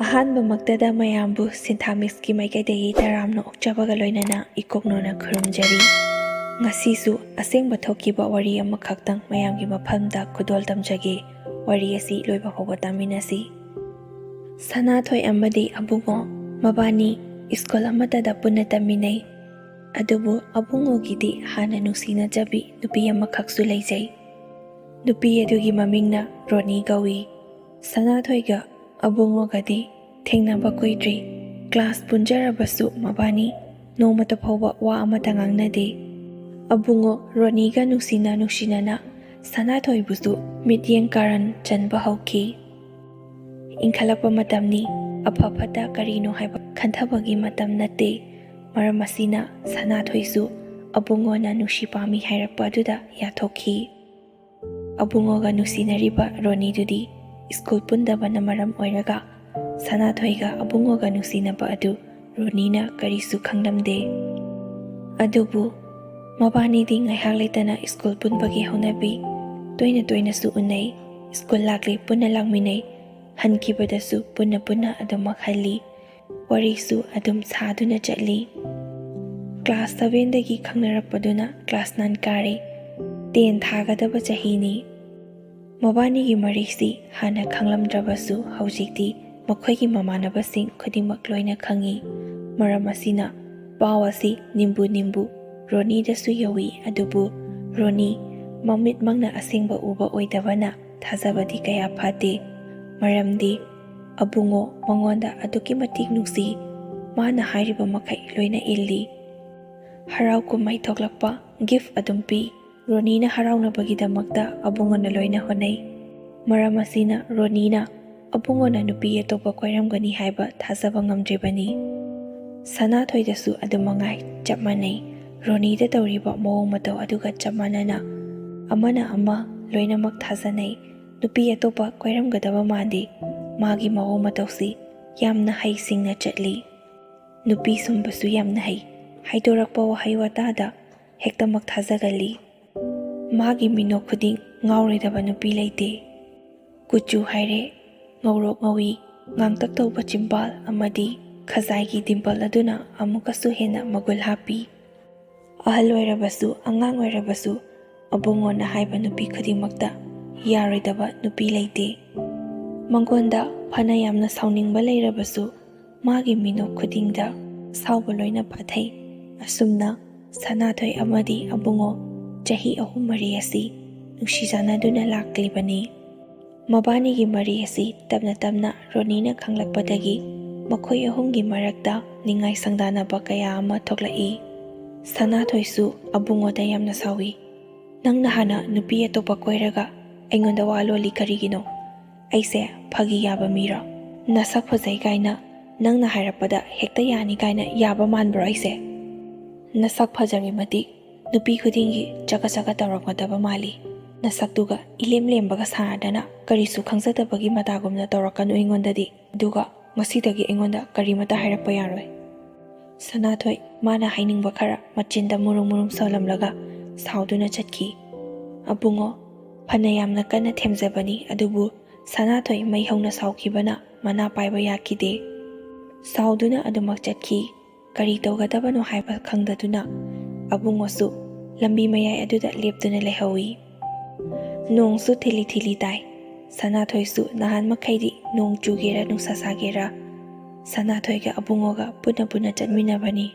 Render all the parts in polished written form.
ꯑꯍꯥꯟꯕꯃꯛꯇꯗ ꯃꯌꯥꯝꯕꯨ ꯁꯤꯟꯊꯥꯃꯤꯛꯁꯀꯤ ꯃꯥꯏꯀꯩꯗꯒꯤ ꯇꯔꯥꯝꯅ ꯑꯣꯛꯆꯕꯒ ꯂꯣꯏꯅꯅ ꯏꯀꯣꯛꯅꯣꯅ ꯈꯨꯔꯨꯝꯖꯔꯤ꯫ ꯉꯁꯤꯁꯨ ꯑꯁꯦꯡꯕ ꯊꯣꯛꯈꯤꯕ ꯋꯥꯔꯤ ꯑꯃꯈꯛꯇꯪ ꯃꯌꯥꯝꯒꯤ ꯃꯐꯝꯗ ꯈꯨꯗꯣꯜ ꯇꯝꯖꯒꯦ꯫ ꯋꯥꯔꯤ ꯑꯁꯤ ꯂꯣꯏꯕ ꯐꯥꯎꯕ ꯇꯥꯃꯤꯟꯅꯁꯤ꯫ ꯁꯅꯥꯊꯣꯏ ꯑꯃꯗꯤ ꯑꯕꯨꯡꯉꯣ ꯃꯕꯥꯅꯤ ꯁ꯭ꯀꯨꯜ ꯑꯃꯠꯇꯗ ꯄꯨꯟꯅ ꯇꯝꯃꯤꯟꯅꯩ꯫ ꯑꯗꯨꯕꯨ ꯑꯕꯨꯡꯉꯣꯒꯤꯗꯤ ꯍꯥꯟꯅ ꯅꯨꯡꯁꯤꯅꯖꯕꯤ ꯅꯨꯄꯤ ꯑꯃꯈꯛꯁꯨ ꯂꯩꯖꯩ꯫ ꯅꯨꯄꯤ ꯑꯗꯨꯒꯤ ꯃꯃꯤꯡꯅ ꯔꯣꯅꯤ ꯀꯧꯏ꯫ ꯁꯅꯥꯊꯣꯏꯒ ꯑꯕꯨꯡꯉꯣꯒꯗꯤ ꯊꯦꯡꯅꯕ ꯀꯨꯏꯗ꯭ꯔꯤ꯫ ꯀ꯭ꯂꯥꯁ ꯄꯨꯟꯖꯔꯕꯁꯨ ꯃꯕꯥꯅꯤ ꯅꯣꯡꯃꯇ ꯐꯥꯎꯕ ꯋꯥ ꯑꯃꯇ ꯉꯥꯡꯅꯗꯦ꯫ ꯑꯕꯨꯡꯉꯣ ꯔꯣꯅꯤꯒ ꯅꯨꯡꯁꯤꯅꯅ ꯁꯅꯥꯊꯣꯏꯕꯨꯁꯨ ꯃꯤꯠꯌꯦꯡ ꯀꯥꯔꯟ ꯆꯟꯕ ꯍꯧꯈꯤ꯫ ꯏꯟꯈꯠꯂꯛꯄ ꯃꯇꯝꯅꯤ, ꯑꯐ ꯐꯠꯇ ꯀꯔꯤꯅꯣ ꯍꯥꯏꯕ ꯈꯟꯊꯕꯒꯤ ꯃꯇꯝ ꯅꯠꯇꯦ꯫ ꯃꯔꯝ ꯑꯁꯤꯅ ꯁꯅꯥꯊꯣꯏꯁꯨ ꯑꯕꯨꯡꯉꯣꯅ ꯅꯨꯡꯁꯤ ꯄꯥꯝꯃꯤ ꯍꯥꯏꯔꯛꯄ ꯑꯗꯨꯗ ꯌꯥꯊꯣꯛꯈꯤ꯫ ꯑꯕꯨꯡꯉꯣꯒ ꯅꯨꯡꯁꯤꯅꯔꯤꯕ ꯔꯣꯅꯤꯗꯨꯗꯤ ꯁ꯭ꯀꯨꯜ ꯄꯨꯟꯗꯕꯅ ꯃꯔꯝ ꯑꯣꯏꯔꯒ ꯁꯅꯥꯊꯣꯏꯒ ꯑꯕꯨꯡꯉꯣꯒ ꯅꯨꯡꯁꯤꯅꯕ ꯑꯗꯨ ꯔꯣꯅꯤꯅ ꯀꯔꯤꯁꯨ ꯈꯪꯂꯝꯗꯦ꯫ ꯑꯗꯨꯕꯨ ꯃꯕꯥꯅꯤꯗꯤ ꯉꯥꯏꯍꯥꯛ ꯂꯩꯇꯅ ꯁ꯭ꯀꯨꯜ ꯄꯨꯟꯕꯒꯤ ꯍꯧꯅꯕꯤ, ꯇꯣꯏꯅ ꯇꯣꯏꯅꯁꯨ ꯎꯅꯩ꯫ ꯁ꯭ꯀꯨꯜ ꯂꯥꯛꯂꯤ ꯄꯨꯟꯅ ꯂꯥꯛꯃꯤꯟꯅꯩ, ꯍꯟꯈꯤꯕꯗꯁꯨ ꯄꯨꯟꯅ ꯑꯗꯨꯃꯛ ꯍꯜꯂꯤ꯫ ꯋꯥꯔꯤꯁꯨ ꯑꯗꯨꯝ ꯁꯥꯗꯨꯅ ꯆꯠꯂꯤ꯫ ꯀ꯭ꯂꯥꯁ 7ꯗꯒꯤ ꯈꯪꯅꯔꯛꯄꯗꯨꯅ ꯀ꯭ꯂꯥꯁ 9 ꯀꯥꯔꯦ꯫ 10 ꯊꯥꯒꯗꯕ ꯆꯍꯤꯅꯤ꯫ ꯃꯕꯥꯅꯤꯒꯤ ꯃꯔꯤꯁꯤ ꯍꯥꯟꯅ ꯈꯪꯂꯝꯗ꯭ꯔꯕꯁꯨ ꯍꯧꯖꯤꯛꯇꯤ ꯃꯈꯣꯏꯒꯤ ꯃꯃꯥꯟꯅꯕꯁꯤꯡ ꯈꯨꯗꯤꯡꯃꯛ ꯂꯣꯏꯅ ꯈꯪꯏ꯫ ꯃꯔꯝ ꯑꯁꯤꯅ ꯄꯥꯎ ꯑꯁꯤ ꯅꯤꯝꯕꯨ ꯔꯣꯅꯤꯗꯁꯨ ꯌꯧꯏ꯫ ꯑꯗꯨꯕꯨ ꯔꯣꯅꯤ ꯃꯃꯤꯠꯃꯛꯅ ꯑꯁꯦꯡꯕ ꯎꯕ ꯑꯣꯏꯗꯕꯅ ꯊꯥꯖꯕꯗꯤ ꯀꯌꯥ ꯐꯥꯠꯇꯦ꯫ ꯃꯔꯝꯗꯤ ꯑꯕꯨꯡꯉꯣ ꯃꯉꯣꯟꯗ ꯑꯗꯨꯛꯀꯤ ꯃꯇꯤꯛ ꯅꯨꯡꯁꯤ, ꯃꯥꯅ ꯍꯥꯏꯔꯤꯕ ꯃꯈꯩ ꯂꯣꯏꯅ ꯏꯜꯂꯤ꯫ ꯍꯔꯥꯎ ꯀꯨꯝꯍꯩ ꯊꯣꯛꯂꯛꯄ ꯒꯤꯐ ꯑꯗꯨꯝ ꯄꯤ꯫ ꯔꯣꯅꯤꯅ ꯍꯔꯥꯎꯅꯕꯒꯤꯗꯃꯛꯇ ꯑꯕꯨꯡꯉꯣꯅ ꯂꯣꯏꯅ ꯍꯣꯠꯅꯩ꯫ ꯃꯔꯝ ꯑꯁꯤꯅ ꯔꯣꯅꯤꯅ ꯑꯕꯨꯡꯉꯣꯅ ꯅꯨꯄꯤ ꯑꯇꯣꯞꯄ ꯀꯣꯏꯔꯝꯒꯅꯤ ꯍꯥꯏꯕ ꯊꯥꯖꯕ ꯉꯝꯗ꯭ꯔꯤꯕꯅꯤ꯫ ꯁꯅꯥꯊꯣꯏꯗꯁꯨ ꯑꯗꯨꯃꯉꯥꯏ ꯆꯞ ꯃꯥꯟꯅꯩ꯫ ꯔꯣꯅꯤꯗ ꯇꯧꯔꯤꯕ ꯃꯑꯣꯡ ꯃꯇꯧ ꯑꯗꯨꯒ ꯆꯞ ꯃꯥꯟꯅꯅ ꯑꯃꯅ ꯑꯃ ꯂꯣꯏꯅꯃꯛ ꯊꯥꯖꯅꯩ꯫ ꯅꯨꯄꯤ ꯑꯇꯣꯞꯄ ꯀꯣꯏꯔꯝꯒꯗꯕ ꯃꯥꯟꯗꯦ꯫ ꯃꯥꯒꯤ ꯃꯑꯣꯡ ꯃꯇꯧꯁꯤ ꯌꯥꯝꯅ ꯍꯩꯁꯤꯡꯅ ꯆꯠꯂꯤ꯫ ꯅꯨꯄꯤ ꯁꯨꯝꯕꯁꯨ ꯌꯥꯝꯅ ꯍꯩ꯫ ꯍꯥꯏꯗꯣꯔꯛꯄ ꯋꯥꯍꯩ ꯋꯥꯇꯥꯗ ꯍꯦꯛꯇꯃꯛ ꯊꯥꯖꯒꯜꯂꯤ꯫ ꯃꯥꯒꯤ ꯃꯤꯅꯣꯛ ꯈꯨꯗꯤꯡ ꯉꯥꯎꯔꯣꯏꯗꯕ ꯅꯨꯄꯤ ꯂꯩꯇꯦ꯫ ꯀꯨꯆꯨ ꯍꯥꯏꯔꯦ, ꯉꯧꯔꯣꯛ ꯉꯧꯏ, ꯉꯥꯡꯇꯛ ꯇꯧꯕ ꯆꯤꯝꯕꯥꯜ ꯑꯃꯗꯤ ꯈꯖꯥꯏꯒꯤ ꯗꯤꯝꯄꯜ ꯑꯗꯨꯅ ꯑꯃꯨꯛꯀꯁꯨ ꯍꯦꯟꯅ ꯃꯒꯨꯟ ꯍꯥꯞꯄꯤ꯫ ꯑꯍꯜ ꯑꯣꯏꯔꯕꯁꯨ ꯑꯉꯥꯡ ꯑꯣꯏꯔꯕꯁꯨ ꯑꯕꯨꯡꯉꯣꯅ ꯍꯥꯏꯕ ꯅꯨꯄꯤ ꯈꯨꯗꯤꯡꯃꯛꯇ ꯌꯥꯔꯣꯏꯗꯕ ꯅꯨꯄꯤ ꯂꯩꯇꯦ꯫ ꯃꯉꯣꯟꯗ ꯐꯅ ꯌꯥꯝꯅ ꯁꯥꯎꯅꯤꯡꯕ ꯂꯩꯔꯕꯁꯨ ꯃꯥꯒꯤ ꯃꯤꯅꯣꯛ ꯈꯨꯗꯤꯡꯗ ꯁꯥꯎꯕ ꯂꯣꯏꯅ ꯐꯥꯊꯩ꯫ ꯑꯁꯨꯝꯅ ꯁꯅꯥꯊꯣꯏ ꯑꯃꯗꯤ ꯑꯕꯨꯡꯉꯣ ꯆꯍꯤ 3-4 ꯑꯁꯤ ꯅꯨꯡꯁꯤ ꯆꯥꯟꯅꯗꯨꯅ ꯂꯥꯛꯂꯤꯕꯅꯤ꯫ ꯃꯕꯥꯅꯤꯒꯤ ꯃꯔꯤ ꯑꯁꯤ ꯇꯞꯅ ꯔꯣꯅꯤꯅ ꯈꯪꯂꯛꯄꯗꯒꯤ ꯃꯈꯣꯏ ꯑꯍꯨꯝꯒꯤ ꯃꯔꯛꯇ ꯅꯤꯡꯉꯥꯏ ꯁꯪꯗꯥꯅꯕ ꯀꯌꯥ ꯑꯃ ꯊꯣꯛꯂꯛꯏ꯫ ꯁꯅꯥꯊꯣꯏꯁꯨ ꯑꯕꯨꯡꯉꯣꯗ ꯌꯥꯝꯅ ꯁꯥꯎꯏ꯫ ꯅꯪꯅ ꯍꯥꯟꯅ ꯅꯨꯄꯤ ꯑꯇꯣꯞꯄ ꯀꯣꯏꯔꯒ ꯑꯩꯉꯣꯟꯗ ꯋꯥ ꯂꯣꯜꯂꯤ ꯀꯔꯤꯒꯤꯅꯣ? ꯑꯩꯁꯦ ꯐꯥꯒꯤ ꯌꯥꯕ ꯃꯤꯔꯣ? ꯅꯁꯛ ꯐꯖꯩ ꯀꯥꯏꯅ ꯅꯪꯅ ꯍꯥꯏꯔꯛꯄꯗ ꯍꯦꯛꯇ ꯌꯥꯅꯤ ꯀꯥꯏꯅ ꯌꯥꯕ ꯃꯥꯟꯕ꯭ꯔꯣ ꯑꯩꯁꯦ? ꯅꯁꯛ ꯐꯖꯔꯤꯃꯇꯤꯛ ꯅꯨꯄꯤ ꯈꯨꯗꯤꯡꯒꯤ ꯆꯒꯠ ꯇꯧꯔꯛꯀꯗꯕ ꯃꯥꯜꯂꯤ꯫ ꯅꯁꯛꯇꯨꯒ ꯏꯂꯦꯝ ꯂꯦꯝꯕꯒ ꯁꯥꯔꯗꯅ ꯀꯔꯤꯁꯨ ꯈꯪꯖꯗꯕꯒꯤ ꯃꯇꯥꯒꯨꯝꯅ ꯇꯧꯔꯛꯀꯅꯨ ꯑꯩꯉꯣꯟꯗꯗꯤ꯫ ꯑꯗꯨꯒ ꯉꯁꯤꯗꯒꯤ ꯑꯩꯉꯣꯟꯗ ꯀꯔꯤꯃꯇ ꯍꯥꯏꯔꯛꯄ ꯌꯥꯔꯣꯏ꯫ ꯁꯅꯥꯊꯣꯏ ꯃꯥꯅ ꯍꯥꯏꯅꯤꯡꯕ ꯈꯔ ꯃꯆꯤꯟꯗ ꯃꯨꯔꯨꯝ ꯁꯣꯜꯂꯝꯂꯒ ꯁꯥꯎꯗꯨꯅ ꯆꯠꯈꯤ꯫ ꯑꯕꯨꯡꯉꯣ ꯐꯅ ꯌꯥꯝꯅ ꯀꯟꯅ ꯊꯦꯝꯖꯕꯅꯤ, ꯑꯗꯨꯕꯨ ꯁꯅꯥꯊꯣꯏ ꯃꯩ ꯍꯧꯅ ꯁꯥꯎꯈꯤꯕꯅ ꯃꯅꯥ ꯄꯥꯏꯕ ꯌꯥꯈꯤꯗꯦ꯫ ꯁꯥꯎꯗꯨꯅ ꯑꯗꯨꯃꯛ ꯆꯠꯈꯤ꯫ ꯀꯔꯤ ꯇꯧꯒꯗꯕꯅꯣ ꯍꯥꯏꯕ ꯈꯪꯗꯗꯨꯅ ꯑꯕꯨꯡꯉꯣꯁꯨ ꯂꯝꯕꯤ ꯃꯌꯥꯏ ꯑꯗꯨꯗ ꯂꯦꯞꯇꯨꯅ ꯂꯩꯍꯧꯏ꯫ ꯅꯣꯡꯁꯨ ꯊꯤꯂꯤ ꯇꯥꯏ꯫ ꯁꯅꯥꯊꯣꯏꯁꯨ ꯅꯍꯥꯟ ꯃꯈꯩꯗꯤ ꯅꯣꯡ ꯆꯨꯒꯦꯔꯥ ꯅꯨꯡꯁꯥ ꯁꯥꯒꯦꯔꯥ ꯁꯅꯥꯊꯣꯏꯒ ꯑꯕꯨꯡꯉꯣꯒ ꯄꯨꯟꯅ ꯆꯠꯃꯤꯟꯅꯕꯅꯤ꯫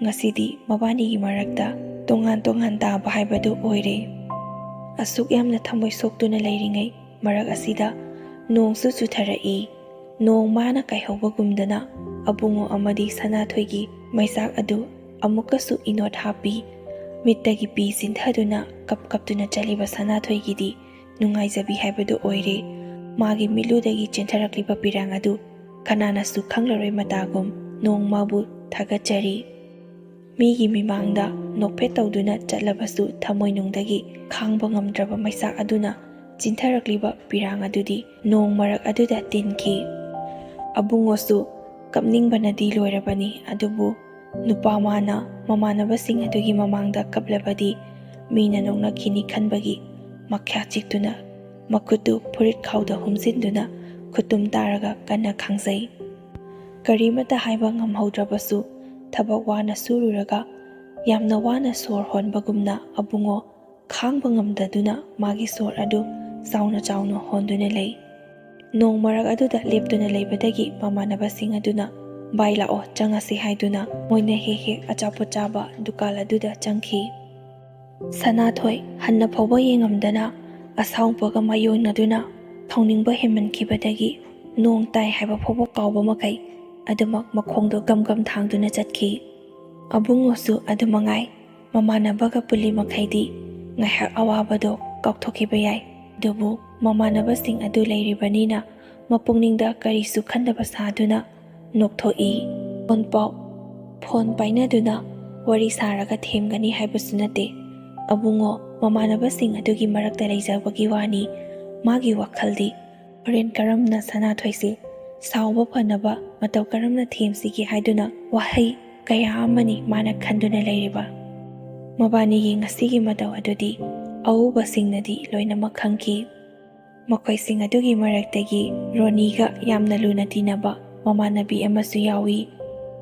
ꯉꯁꯤꯗꯤ ꯃꯕꯥꯅꯤꯒꯤ ꯃꯔꯛꯇ ꯇꯣꯉꯥꯟ ꯇꯥꯕ ꯍꯥꯏꯕꯗꯨ ꯑꯣꯏꯔꯦ꯫ ꯑꯁꯨꯛ ꯌꯥꯝꯅ ꯊꯃꯣꯏ ꯁꯣꯛꯇꯨꯅ ꯂꯩꯔꯤꯉꯩ ꯃꯔꯛ ꯑꯁꯤꯗ ꯅꯣꯡꯁꯨ ꯆꯨꯊꯔꯛꯏ꯫ ꯅꯣꯡ ꯃꯥꯅ ꯀꯥꯏꯍꯧꯕꯒꯨꯝꯗꯅ ꯑꯕꯨꯡꯉꯣ ꯑꯃꯗꯤ ꯁꯅꯥꯊꯣꯏꯒꯤ ꯃꯩꯆꯥꯛ ꯑꯗꯨ ꯑꯃꯨꯛꯀꯁꯨ ꯏꯅꯣꯠ ꯍꯥꯞꯄꯤ꯫ ꯃꯤꯠꯇꯒꯤ ꯄꯤ ꯆꯤꯟꯊꯗꯨꯅ ꯀꯞꯇꯨꯅ ꯆꯠꯂꯤꯕ ꯁꯅꯥꯊꯣꯏꯒꯤꯗꯤ ꯅꯨꯡꯉꯥꯏꯖꯕꯤ ꯍꯥꯏꯕꯗꯨ ꯑꯣꯏꯔꯦ꯫ ꯃꯥꯒꯤ ꯃꯤꯠꯂꯨꯗꯒꯤ ꯆꯦꯟꯊꯔꯛꯂꯤꯕ ꯄꯤꯔꯥꯡ ꯑꯗꯨ ꯀꯅꯥꯅꯁꯨ ꯈꯪꯂꯔꯣꯏ ꯃꯇꯥꯒꯨꯝ ꯅꯣꯡ ꯃꯥꯕꯨ ꯊꯥꯒꯠꯆꯔꯤ꯫ ꯃꯤꯒꯤ ꯃꯤꯃꯥꯡꯗ ꯅꯣꯛꯐꯦꯠ ꯇꯧꯗꯨꯅ ꯆꯠꯂꯕꯁꯨ ꯊꯃꯣꯏꯅꯨꯡꯗꯒꯤ ꯈꯥꯡꯕ ꯉꯝꯗ꯭ꯔꯕ ꯃꯩꯆꯥꯛ ꯑꯗꯨꯅ ꯆꯤꯟꯊꯔꯛꯂꯤꯕ ꯄꯤꯔꯥꯡ ꯑꯗꯨꯗꯤ ꯅꯣꯡ ꯃꯔꯛ ꯑꯗꯨꯗ ꯇꯤꯟꯈꯤ꯫ ꯑꯕꯨꯡꯉꯣꯁꯨ ꯀꯞꯅꯤꯡꯕꯅꯗꯤ ꯂꯣꯏꯔꯕꯅꯤ꯫ ꯑꯗꯨꯕꯨ ꯅꯨꯄꯥ ꯃꯥꯅ ꯃꯃꯥꯟꯅꯕꯁꯤꯡ ꯑꯗꯨꯒꯤ ꯃꯃꯥꯡꯗ ꯀꯞꯂꯕꯗꯤ ꯃꯤꯅ ꯅꯣꯛꯅꯈꯤꯅꯤ ꯈꯟꯕꯒꯤ ꯃꯈ꯭ꯌꯥ ꯆꯤꯛꯇꯨꯅ ꯃꯈꯨꯠꯇꯨ ꯐꯨꯔꯤꯠ ꯈꯥꯎꯗ ꯍꯨꯝꯖꯤꯟꯗꯨꯅ ꯈꯨꯠꯇꯨꯝ ꯇꯥꯔꯒ ꯀꯟꯅ ꯈꯥꯡꯖꯩ꯫ ꯀꯔꯤꯃꯠꯇ ꯍꯥꯏꯕ ꯉꯝꯍꯧꯗ꯭ꯔꯕꯁꯨ ꯊꯕꯛ ꯋꯥꯅ ꯁꯨꯔꯨꯔꯒ ꯌꯥꯝꯅ ꯋꯥꯅ ꯁꯣꯔ ꯍꯣꯟꯕꯒꯨꯝꯅ ꯑꯕꯨꯡꯉꯣ ꯈꯥꯡꯕ ꯉꯝꯗꯗꯨꯅ ꯃꯥꯒꯤ ꯁꯣꯔ ꯑꯗꯨ ꯆꯥꯎꯅ ꯆꯥꯎꯅ ꯍꯣꯟꯗꯨꯅ ꯂꯩ꯫ ꯅꯣꯡ ꯃꯔꯛ ꯑꯗꯨꯗ ꯂꯦꯞꯇꯨꯅ ꯂꯩꯕꯗꯒꯤ ꯃꯃꯥꯟꯅꯕꯁꯤꯡ ꯑꯗꯨꯅ ꯚꯥꯏ ꯂꯥꯛꯑꯣ ꯆꯪꯉꯁꯤ ꯍꯥꯏꯗꯨꯅ ꯃꯣꯏꯅ ꯍꯦꯛ ꯍꯦꯛ ꯑꯆꯥꯄꯣꯠ ꯆꯥꯕ ꯗꯨꯀꯥꯟ ꯑꯗꯨꯗ ꯆꯪꯈꯤ꯫ ꯁꯅꯥꯊꯣꯏ ꯍꯟꯅ ꯐꯥꯎꯕ ꯌꯦꯡꯉꯝꯗꯅ ꯑꯁꯥꯎꯕꯒ ꯃꯥꯌꯣꯟꯅꯗꯨꯅ ꯊꯧꯅꯤꯡꯕ ꯍꯦꯟꯃꯟꯈꯤꯕꯗꯒꯤ ꯅꯣꯡ ꯇꯥꯏ ꯍꯥꯏꯕ ꯐꯥꯎꯕ ꯀꯥꯎꯕ ꯃꯈꯩ ꯑꯗꯨꯃꯛ ꯃꯈꯣꯡꯗꯣ ꯒꯝ ꯒꯝ ꯊꯥꯡꯗꯨꯅ ꯆꯠꯈꯤ꯫ ꯑꯕꯨꯡꯉꯣꯁꯨ ꯑꯗꯨꯃꯉꯥꯏ ꯃꯃꯥꯟꯅꯕꯒ ꯄꯨꯜꯂꯤ ꯃꯈꯩꯗꯤ ꯉꯥꯏꯍꯥꯛ ꯑꯋꯥꯕꯗꯣ ꯀꯥꯎꯊꯣꯛꯈꯤꯕ ꯌꯥꯏ꯫ ꯑꯗꯨꯕꯨ ꯃꯃꯥꯟꯅꯕꯁꯤꯡ ꯑꯗꯨ ꯂꯩꯔꯤꯕꯅꯤꯅ ꯃꯄꯨꯛꯅꯤꯡꯗ ꯀꯔꯤꯁꯨ ꯈꯟꯗꯕ ꯁꯥꯗꯨꯅ ꯅꯣꯛꯊꯣꯛꯏ꯫ ꯐꯣꯟ ꯄꯥꯏꯅꯗꯨꯅ ꯋꯥꯔꯤ ꯁꯥꯔꯒ ꯊꯦꯝꯒꯅꯤ ꯍꯥꯏꯕꯁꯨ ꯅꯠꯇꯦ꯫ ꯑꯕꯨꯡꯉꯣ ꯃꯃꯥꯟꯅꯕꯁꯤꯡ ꯑꯗꯨꯒꯤ ꯃꯔꯛꯇ ꯂꯩꯖꯕꯒꯤ ꯋꯥꯅꯤ꯫ ꯃꯥꯒꯤ ꯋꯥꯈꯜꯗꯤ ꯍꯣꯔꯦꯟ ꯀꯔꯝꯅ ꯁꯅꯥꯊꯣꯏꯁꯦ ꯁꯥꯎꯕ ꯐꯅꯕ ꯃꯇꯧ ꯀꯔꯝꯅ ꯊꯦꯝꯁꯤꯒꯦ ꯍꯥꯏꯗꯨꯅ ꯋꯥꯍꯩ ꯀꯌꯥ ꯑꯃꯅꯤ ꯃꯥꯅ ꯈꯟꯗꯨꯅ ꯂꯩꯔꯤꯕ꯫ ꯃꯕꯥꯅꯤꯒꯤ ꯉꯁꯤꯒꯤ ꯃꯇꯧ ꯑꯗꯨꯗꯤ ꯑꯎꯕꯁꯤꯡꯅꯗꯤ ꯂꯣꯏꯅꯃꯛ ꯈꯪꯈꯤ꯫ ꯃꯈꯣꯏꯁꯤꯡ ꯑꯗꯨꯒꯤ ꯃꯔꯛꯇꯒꯤ ꯔꯣꯅꯤꯒ ꯌꯥꯝꯅ ꯂꯨꯅ ꯇꯤꯟꯅꯕ ꯃꯃꯥꯟꯅꯕꯤ ꯑꯃꯁꯨ ꯌꯥꯎꯏ꯫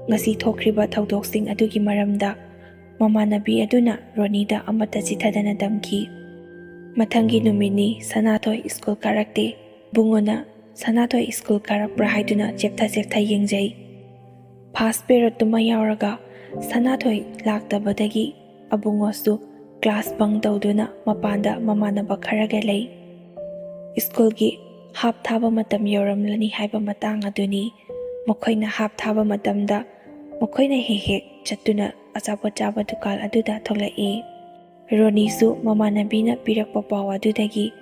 ꯉꯁꯤ ꯊꯣꯛꯈ꯭ꯔꯤꯕ ꯊꯧꯗꯣꯛꯁꯤꯡ ꯑꯗꯨꯒꯤ ꯃꯔꯝꯗ ꯃꯃꯥꯟꯅꯕꯤ ꯑꯗꯨꯅ ꯔꯣꯅꯤꯗ ꯑꯃꯠꯇ ꯆꯤꯊꯗꯅ ꯇꯝꯈꯤ꯫ ꯃꯊꯪꯒꯤ ꯅꯨꯃꯤꯠꯅꯤ ꯁꯅꯥꯊꯣꯏ ꯁ꯭ꯀꯨꯜ ꯀꯥꯔꯛꯇꯦ꯫ ꯕꯨꯡꯉꯣꯅ ꯁꯅꯥꯊꯣꯏ ꯁ꯭ꯀꯨꯜ ꯀꯥꯔꯛꯄ꯭ꯔꯥ ꯍꯥꯏꯗꯨꯅ ꯆꯦꯞꯊ ꯌꯦꯡꯖꯩ꯫ ꯐꯥꯁ ꯄꯦꯔꯠꯇꯨꯃ ꯌꯥꯎꯔꯒ ꯁꯅꯥꯊꯣꯏ ꯂꯥꯛꯇꯕꯗꯒꯤ ꯑꯕꯨꯡꯉꯣꯁꯨ ꯀ꯭ꯂꯥꯁ ꯕꯪ ꯇꯧꯗꯨꯅ ꯃꯄꯥꯟꯗ ꯃꯃꯥꯟꯅꯕ ꯈꯔꯒ ꯂꯩ꯫ ꯁ꯭ꯀꯨꯜꯒꯤ ꯍꯥꯞ ꯊꯥꯕ ꯃꯇꯝ ꯌꯧꯔꯝꯂꯅꯤ ꯍꯥꯏꯕ ꯃꯇꯥꯡ ꯑꯗꯨꯅꯤ꯫ ꯃꯈꯣꯏꯅ ꯍꯥꯞ ꯊꯥꯕ ꯃꯇꯝꯗ ꯃꯈꯣꯏꯅ ꯍꯦꯛ ꯍꯦꯛ ꯆꯠꯇꯨꯅ ꯑꯆꯥꯄꯣꯠ ꯆꯥꯕ ꯗꯨꯀꯥꯟ ꯑꯗꯨꯗ ꯊꯣꯛꯂꯛꯏ꯫ ꯔꯣꯅꯤꯁꯨ ꯃꯃꯥꯟꯅꯕꯤꯅ ꯄꯤꯔꯛꯄ ꯄꯥꯎ ꯑꯗꯨꯗꯒꯤ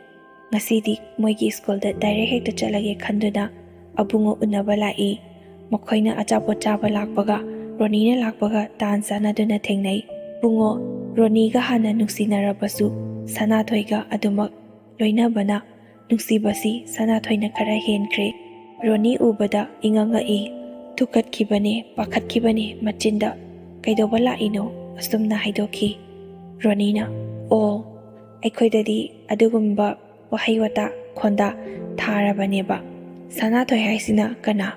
ꯉꯁꯤꯗꯤ ꯃꯣꯏꯒꯤ ꯁ꯭ꯀꯨꯜꯗ ꯗꯥꯏꯔꯦꯛ ꯍꯦꯛꯇ ꯆꯠꯂꯒꯦ ꯈꯟꯗꯨꯅ ꯑꯕꯨꯡꯉꯣ ꯎꯅꯕ ꯂꯥꯛꯏ꯫ ꯃꯈꯣꯏꯅ ꯑꯆꯥꯄꯣꯠ ꯆꯥꯕ ꯂꯥꯛꯄꯒ ꯔꯣꯅꯤꯅ ꯂꯥꯛꯄꯒ ꯇꯥꯟ ꯆꯥꯟꯅꯗꯨꯅ ꯊꯦꯡꯅꯩ꯫ ꯕꯨꯡꯉꯣ ꯔꯣꯅꯤꯒ ꯍꯥꯟꯅ ꯅꯨꯡꯁꯤꯅꯔꯕꯁꯨ ꯁꯅꯥꯊꯣꯏꯒ ꯑꯗꯨꯃꯛ ꯂꯣꯏꯅꯕꯅ ꯅꯨꯡꯁꯤꯕꯁꯤ ꯁꯅꯥꯊꯣꯏꯅ ꯈꯔ ꯍꯦꯟꯈ꯭ꯔꯦ꯫ ꯔꯣꯅꯤ ꯎꯕꯗ ꯏꯉꯛꯉꯛꯏ꯫ ꯊꯨꯀꯠꯈꯤꯕꯅꯦ ꯄꯥꯈꯠꯈꯤꯕꯅꯦ ꯃꯆꯤꯟꯗ꯫ ꯀꯩꯗꯧꯕ ꯂꯥꯛꯏꯅꯣ ꯑꯁꯨꯝꯅ ꯍꯥꯏꯗꯣꯛꯈꯤ꯫ ꯔꯣꯅꯤꯅ ꯑꯣ ꯑꯩꯈꯣꯏꯗꯗꯤ ꯑꯗꯨꯒꯨꯝꯕ ꯋꯥꯍꯩ ꯋꯥꯇꯥ ꯈꯣꯟꯗꯥ ꯊꯥꯔꯕꯅꯦꯕ꯫ ꯁꯅꯥꯊꯣꯏ ꯍꯥꯏꯁꯤꯅ ꯀꯅꯥ?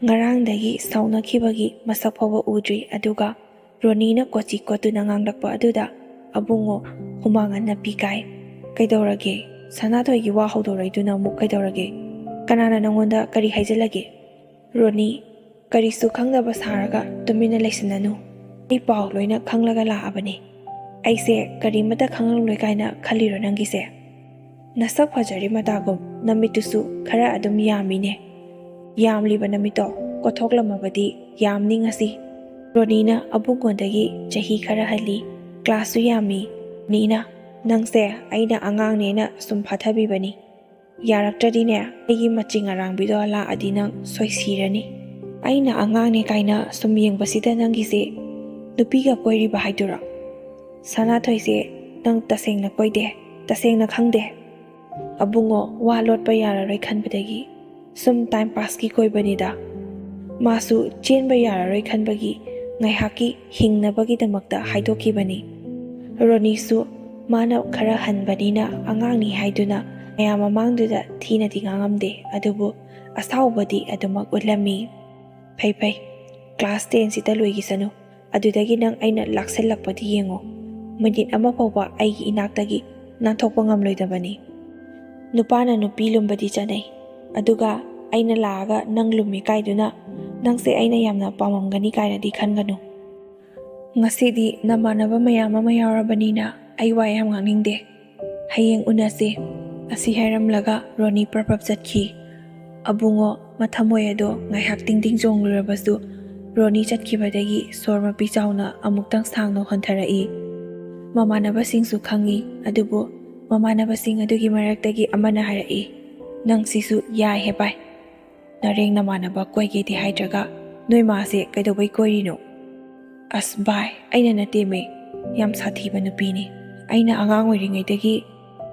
ꯉꯔꯥꯡꯗꯒꯤ ꯁꯥꯎꯅꯈꯤꯕꯒꯤ ꯃꯁꯛ ꯐꯥꯎꯕ ꯎꯗ꯭ꯔꯤ ꯑꯗꯨꯒ ꯔꯣꯅꯤꯅ ꯀꯣꯆꯤ ꯀꯣꯠꯇꯨꯅ ꯉꯥꯡꯂꯛꯄ ꯑꯗꯨꯗ ꯑꯕꯨꯡꯉꯣ ꯍꯨꯃꯥꯡ ꯑꯅꯞꯄꯤ ꯀꯥꯏ꯫ ꯀꯩꯗꯧꯔꯒꯦ? ꯁꯅꯥꯊꯣꯏꯒꯤ ꯋꯥ ꯍꯧꯗꯣꯔꯛꯏꯗꯨꯅ ꯑꯃꯨꯛ ꯀꯩꯗꯧꯔꯒꯦ? ꯀꯅꯥꯅ ꯅꯪꯉꯣꯟꯗ ꯀꯔꯤ ꯍꯥꯏꯖꯜꯂꯒꯦ? ꯔꯣꯅꯤ ꯀꯔꯤꯁꯨ ꯈꯪꯗꯕ ꯁꯥꯔꯒ ꯇꯨꯃꯤꯟꯅ ꯂꯩꯁꯤꯟꯅꯅꯨ꯫ ꯑꯩ ꯄꯥꯎ ꯂꯣꯏꯅ ꯈꯪꯂꯒ ꯂꯥꯛꯑꯕꯅꯦ꯫ ꯑꯩꯁꯦ ꯀꯔꯤꯃꯠꯇ ꯈꯪꯂꯝꯂꯣꯏ ꯀꯥꯏꯅ ꯈꯜꯂꯤꯔꯣ ꯅꯪꯒꯤꯁꯦ? ꯅꯁꯛ ꯐꯖꯔꯤ ꯃꯇꯥꯒꯨꯝ ꯅꯃꯤꯠꯇꯨꯁꯨ ꯈꯔ ꯑꯗꯨꯝ ꯌꯥꯝꯃꯤꯅꯦ꯫ ꯌꯥꯝꯂꯤꯕ ꯅꯃꯤꯠꯇꯣ ꯀꯣꯊꯣꯛꯂꯝꯃꯕꯗꯤ ꯌꯥꯝꯅꯤ ꯉꯁꯤ꯫ ꯔꯣꯅꯤꯅ ꯑꯕꯨꯡꯉꯣꯗꯒꯤ ꯆꯍꯤ ꯈꯔ ꯍꯜꯂꯤ꯫ ꯀ꯭ꯂꯥꯁꯁꯨ ꯌꯥꯝꯃꯤ꯫ ꯔꯣꯅꯤꯅ ꯅꯪꯁꯦ ꯑꯩꯅ ꯑꯉꯥꯡꯅꯦꯅ ꯁꯨꯝ ꯐꯥꯊꯕꯤꯕꯅꯤ꯫ ꯌꯥꯔꯛꯇ꯭ꯔꯗꯤꯅꯦ ꯑꯩꯒꯤ ꯃꯆꯤꯡ ꯑꯔꯥꯡꯕꯤꯗꯣ ꯂꯥꯛꯑꯗꯤ ꯅꯪ ꯁꯣꯏ ꯁꯤꯔꯅꯤ꯫ ꯑꯩꯅ ꯑꯉꯥꯡꯅꯦ ꯀꯥꯏꯅ ꯁꯨꯝ ꯌꯦꯡꯕꯁꯤꯗ ꯅꯪꯒꯤꯁꯦ ꯅꯨꯄꯤꯒ ꯀꯣꯏꯔꯤꯕ ꯍꯥꯏꯗꯨꯔꯣ? ꯁꯅꯥꯊꯣꯏꯁꯦ ꯅꯪ ꯇꯁꯦꯡꯅ ꯀꯣꯏꯗꯦ, ꯇꯁꯦꯡꯅ ꯈꯪꯗꯦ? ꯑꯕꯨꯡꯉꯣ ꯋꯥ ꯂꯣꯠꯄ ꯌꯥꯔꯔꯣꯏ ꯈꯟꯕꯗꯒꯤ ꯁꯨꯝ ꯇꯥꯏꯝ ꯄꯥꯁꯀꯤ ꯀꯣꯏꯕꯅꯤꯗ꯫ ꯃꯥꯁꯨ ꯆꯦꯟꯕ ꯌꯥꯔꯔꯣꯏ ꯈꯟꯕꯒꯤ ꯉꯥꯏꯍꯥꯛꯀꯤ ꯍꯤꯡꯅꯕꯒꯤꯗꯃꯛꯇ ꯍꯥꯏꯗꯣꯛꯈꯤꯕꯅꯤ꯫ ꯔꯣꯅꯤꯁꯨ ꯃꯥꯅ ꯈꯔ ꯍꯟꯕꯅꯤꯅ ꯑꯉꯥꯡꯅꯤ ꯍꯥꯏꯗꯨꯅ ꯃꯌꯥꯝ ꯃꯃꯥꯡꯗꯨꯗ ꯊꯤꯅꯗꯤ ꯉꯥꯡꯉꯝꯗꯦ ꯑꯗꯨꯕꯨ ꯑꯁꯥꯎꯕꯗꯤ ꯑꯗꯨꯃꯛ ꯎꯠꯂꯝꯃꯤ꯫ ꯐꯩ ꯀ꯭ꯂꯥꯁ 10ꯁꯤꯗ ꯂꯣꯏꯈꯤꯁꯅꯨ꯫ ꯑꯗꯨꯗꯒꯤ ꯅꯪ ꯑꯩꯅ ꯂꯥꯛꯁꯤꯜꯂꯛꯄꯗꯤ ꯌꯦꯡꯉꯣ ꯃꯤꯅꯤꯠ ꯑꯃ ꯐꯥꯎꯕ ꯑꯩꯒꯤ ꯏꯅꯥꯛꯇꯒꯤ ꯅꯥꯟꯊꯣꯛꯄ ꯉꯝꯂꯣꯏꯗꯕꯅꯤ꯫ ꯅꯨꯄꯥꯅ ꯅꯨꯄꯤ ꯂꯨꯝꯕꯗꯤ ꯆꯠꯅꯩ ꯑꯗꯨꯒ ꯑꯩꯅ ꯂꯥꯛꯑꯒ ꯅꯪ ꯂꯨꯝꯃꯤ ꯀꯥꯏꯗꯨꯅ ꯅꯪꯁꯦ ꯑꯩꯅ ꯌꯥꯝꯅ ꯄꯥꯝꯃꯝꯒꯅꯤ ꯀꯥꯏꯅꯗꯤ ꯈꯟꯒꯅꯨ꯫ ꯉꯁꯤꯗꯤ ꯅꯃꯥꯟꯅꯕ ꯃꯌꯥꯝ ꯑꯃ ꯌꯥꯎꯔꯕꯅꯤꯅ ꯑꯩ ꯋꯥ ꯌꯥꯝ ꯉꯥꯡꯅꯤꯡꯗꯦ꯫ ꯍꯌꯦꯡ ꯎꯅꯁꯦ꯫ ꯑꯁꯤ ꯍꯥꯏꯔꯝꯂꯒ ꯔꯣꯅꯤ ꯄ꯭ꯔꯞ ꯆꯠꯈꯤ꯫ ꯑꯕꯨꯡꯉꯣ ꯃꯊꯃꯣꯏ ꯑꯗꯣ ꯉꯥꯏꯍꯥꯛ ꯇꯤꯡ ꯆꯣꯡꯂꯨꯔꯕꯁꯨ ꯔꯣꯅꯤ ꯆꯠꯈꯤꯕꯗꯒꯤ ꯁꯣꯔ ꯃꯄꯤ ꯆꯥꯎꯅ ꯑꯃꯨꯛꯇꯪ ꯁꯥꯡꯅ ꯍꯣꯟꯊꯔꯛꯏ꯫ ꯃꯃꯥꯟꯅꯕꯁꯤꯡꯁꯨ ꯈꯪꯏ ꯑꯗꯨꯕꯨ ꯃꯃꯥꯟꯅꯕꯁꯤꯡ ꯑꯗꯨꯒꯤ ꯃꯔꯛꯇꯒꯤ ꯑꯃꯅ ꯍꯥꯏꯔꯛꯏ, ꯅꯪ ꯁꯤꯁꯨ ꯌꯥꯏꯍꯦ ꯚꯥꯏ꯫ ꯅꯔꯦꯡ ꯅꯃꯥꯟꯅꯕ ꯀꯣꯏꯒꯦꯗꯤ ꯍꯥꯏꯗ꯭ꯔꯒ ꯅꯣꯏ ꯃꯥꯁꯦ ꯀꯩꯗꯧꯕꯩ ꯀꯣꯏꯔꯤꯅꯣ? ꯑꯁ ꯚꯥꯏ ꯑꯩꯅ ꯅꯠꯇꯦꯃꯦ, ꯌꯥꯝ ꯁꯥꯊꯤꯕ ꯅꯨꯄꯤꯅꯤ꯫ ꯑꯩꯅ ꯑꯉꯥꯡ ꯑꯣꯏꯔꯤꯉꯩꯗꯒꯤ